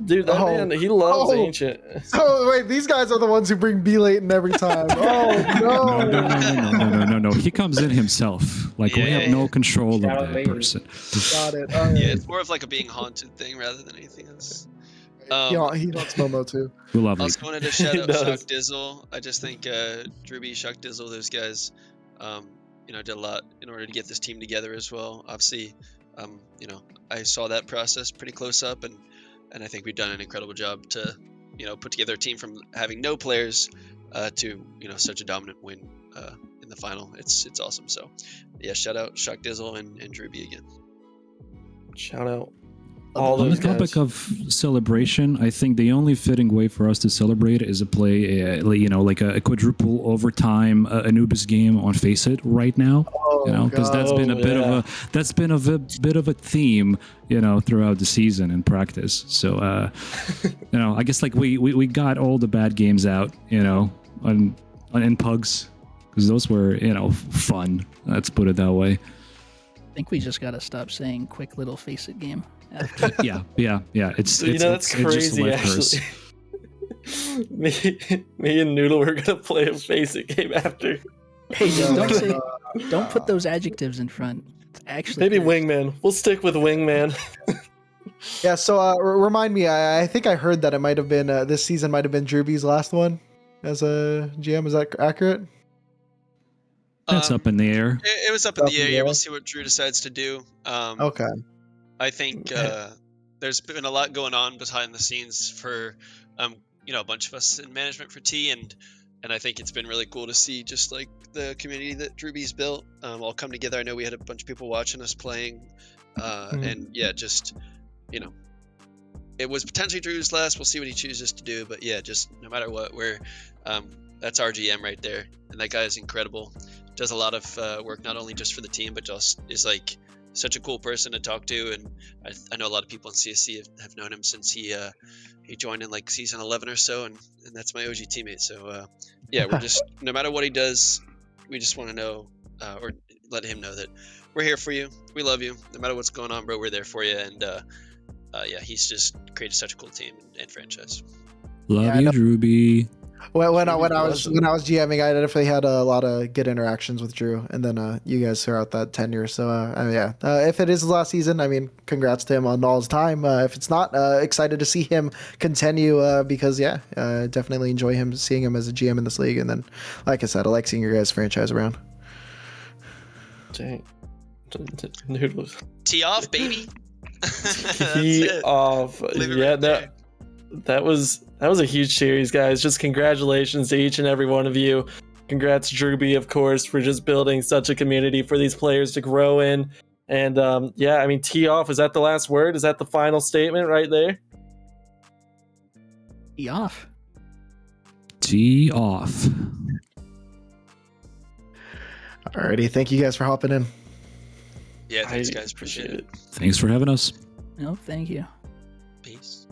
Dude, that Oh. man, he loves Oh. Ancient. Oh wait, these guys are the ones who bring B Layton every time. Oh No, no. no. He comes in himself. Like we have no control Shout of out that Layton. person. Got it. All right. Yeah, it's more of like a being haunted thing rather than anything else. He wants Momo too. We love Also it. wanted to shout He out does. Shock Dizzle. I just think Drewby, Shock Dizzle, those guys, did a lot in order to get this team together as well. Obviously, I saw that process pretty close up, and I think we've done an incredible job to, put together a team from having no players to such a dominant win in the final. It's awesome. So, yeah, shout out Shock Dizzle and Drewby again. Shout out all On the those topic guys. of celebration, I think the only fitting way for us to celebrate is to play, like a quadruple overtime Anubis game on Face It right now. Because that's been a bit of a bit of a theme, throughout the season in practice. So, I guess like we got all the bad games out, on pugs, because those were fun. Let's put it that way. I think we just gotta stop saying quick little face it game. Yeah. It's That's it's just a crazy. life curse. Actually, me and Noodle were gonna play a Face It game after. Hey, don't put those adjectives in front. It's actually Maybe cursed. Wingman. We'll stick with Wingman. Yeah. So remind me. I think I heard that it might have been this season might have been Drewby's last one as a GM. Is that accurate? That's up in the air. It was up in the air. Yeah, we'll see what Drew decides to do. Okay. I think there's been a lot going on behind the scenes for a bunch of us in management for T, and I think it's been really cool to see just like the community that Drewby's built all come together. I know we had a bunch of people watching us playing, and yeah, just it was potentially Drew's last. We'll see what he chooses to do, but yeah, just no matter what, that's our GM right there, and that guy is incredible. Does a lot of work not only just for the team, but just is like such a cool person to talk to. And I know a lot of people in CSC have known him since he joined in like season 11 or so, and that's my OG teammate. So yeah, we're just no matter what he does, we just want to know or let him know that we're here for you. We love you. No matter what's going on, bro, we're there for you. And yeah, he's just created such a cool team and franchise. Love you, Drewby. When I was GMing, I definitely had a lot of good interactions with Drew, and then you guys throughout that tenure. So if it is his last season, I mean, congrats to him on all his time. If it's not, excited to see him continue because definitely enjoy seeing him as a GM in this league. And then, like I said, I like seeing your guys' franchise around. Dang. Noodles. Tee off, baby. Tee off. Yeah, that was a huge series, guys. Just congratulations to each and every one of you. Congrats, Drewby, of course, for just building such a community for these players to grow in. And I mean, tee off. Is that the last word? Is that the final statement right there? Tee off. Tee off. Alrighty, thank you guys for hopping in. Yeah, thanks, guys. Appreciate it. Thanks for having us. No, thank you. Peace.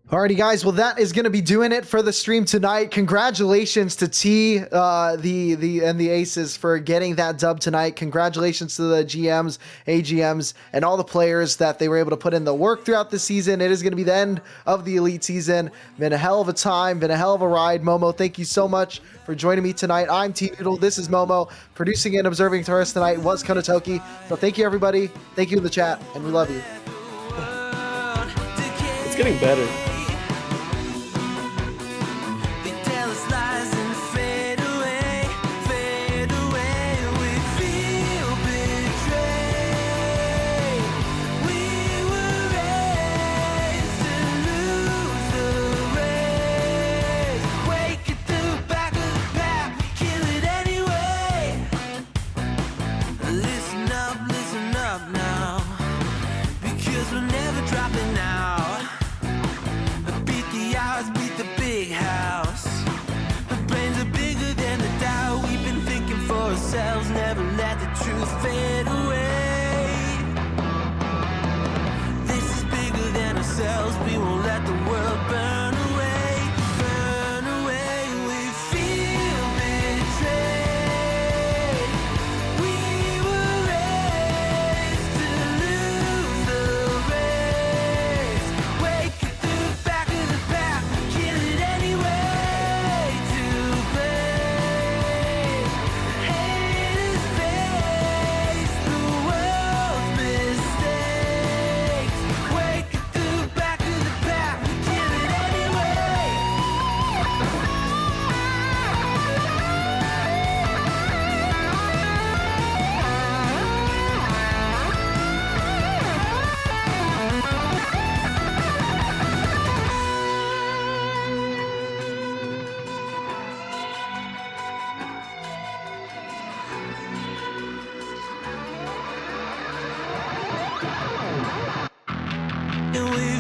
Alrighty, guys. Well, that is going to be doing it for the stream tonight. Congratulations to T, the Aces for getting that dub tonight. Congratulations to the GMs, AGMs, and all the players that they were able to put in the work throughout the season. It is going to be the end of the Elite season. Been a hell of a time. Been a hell of a ride. Momo, thank you so much for joining me tonight. I'm T Noodle. This is Momo. Producing and observing to us tonight was Konotoki. So thank you, everybody. Thank you in the chat, and we love you. It's getting better. They tell us lies and fade away, fade away. We feel betrayed. We were raised to lose the race. Wake at the back of the pack, kill it anyway. Listen up now, because we're never dropping out. and we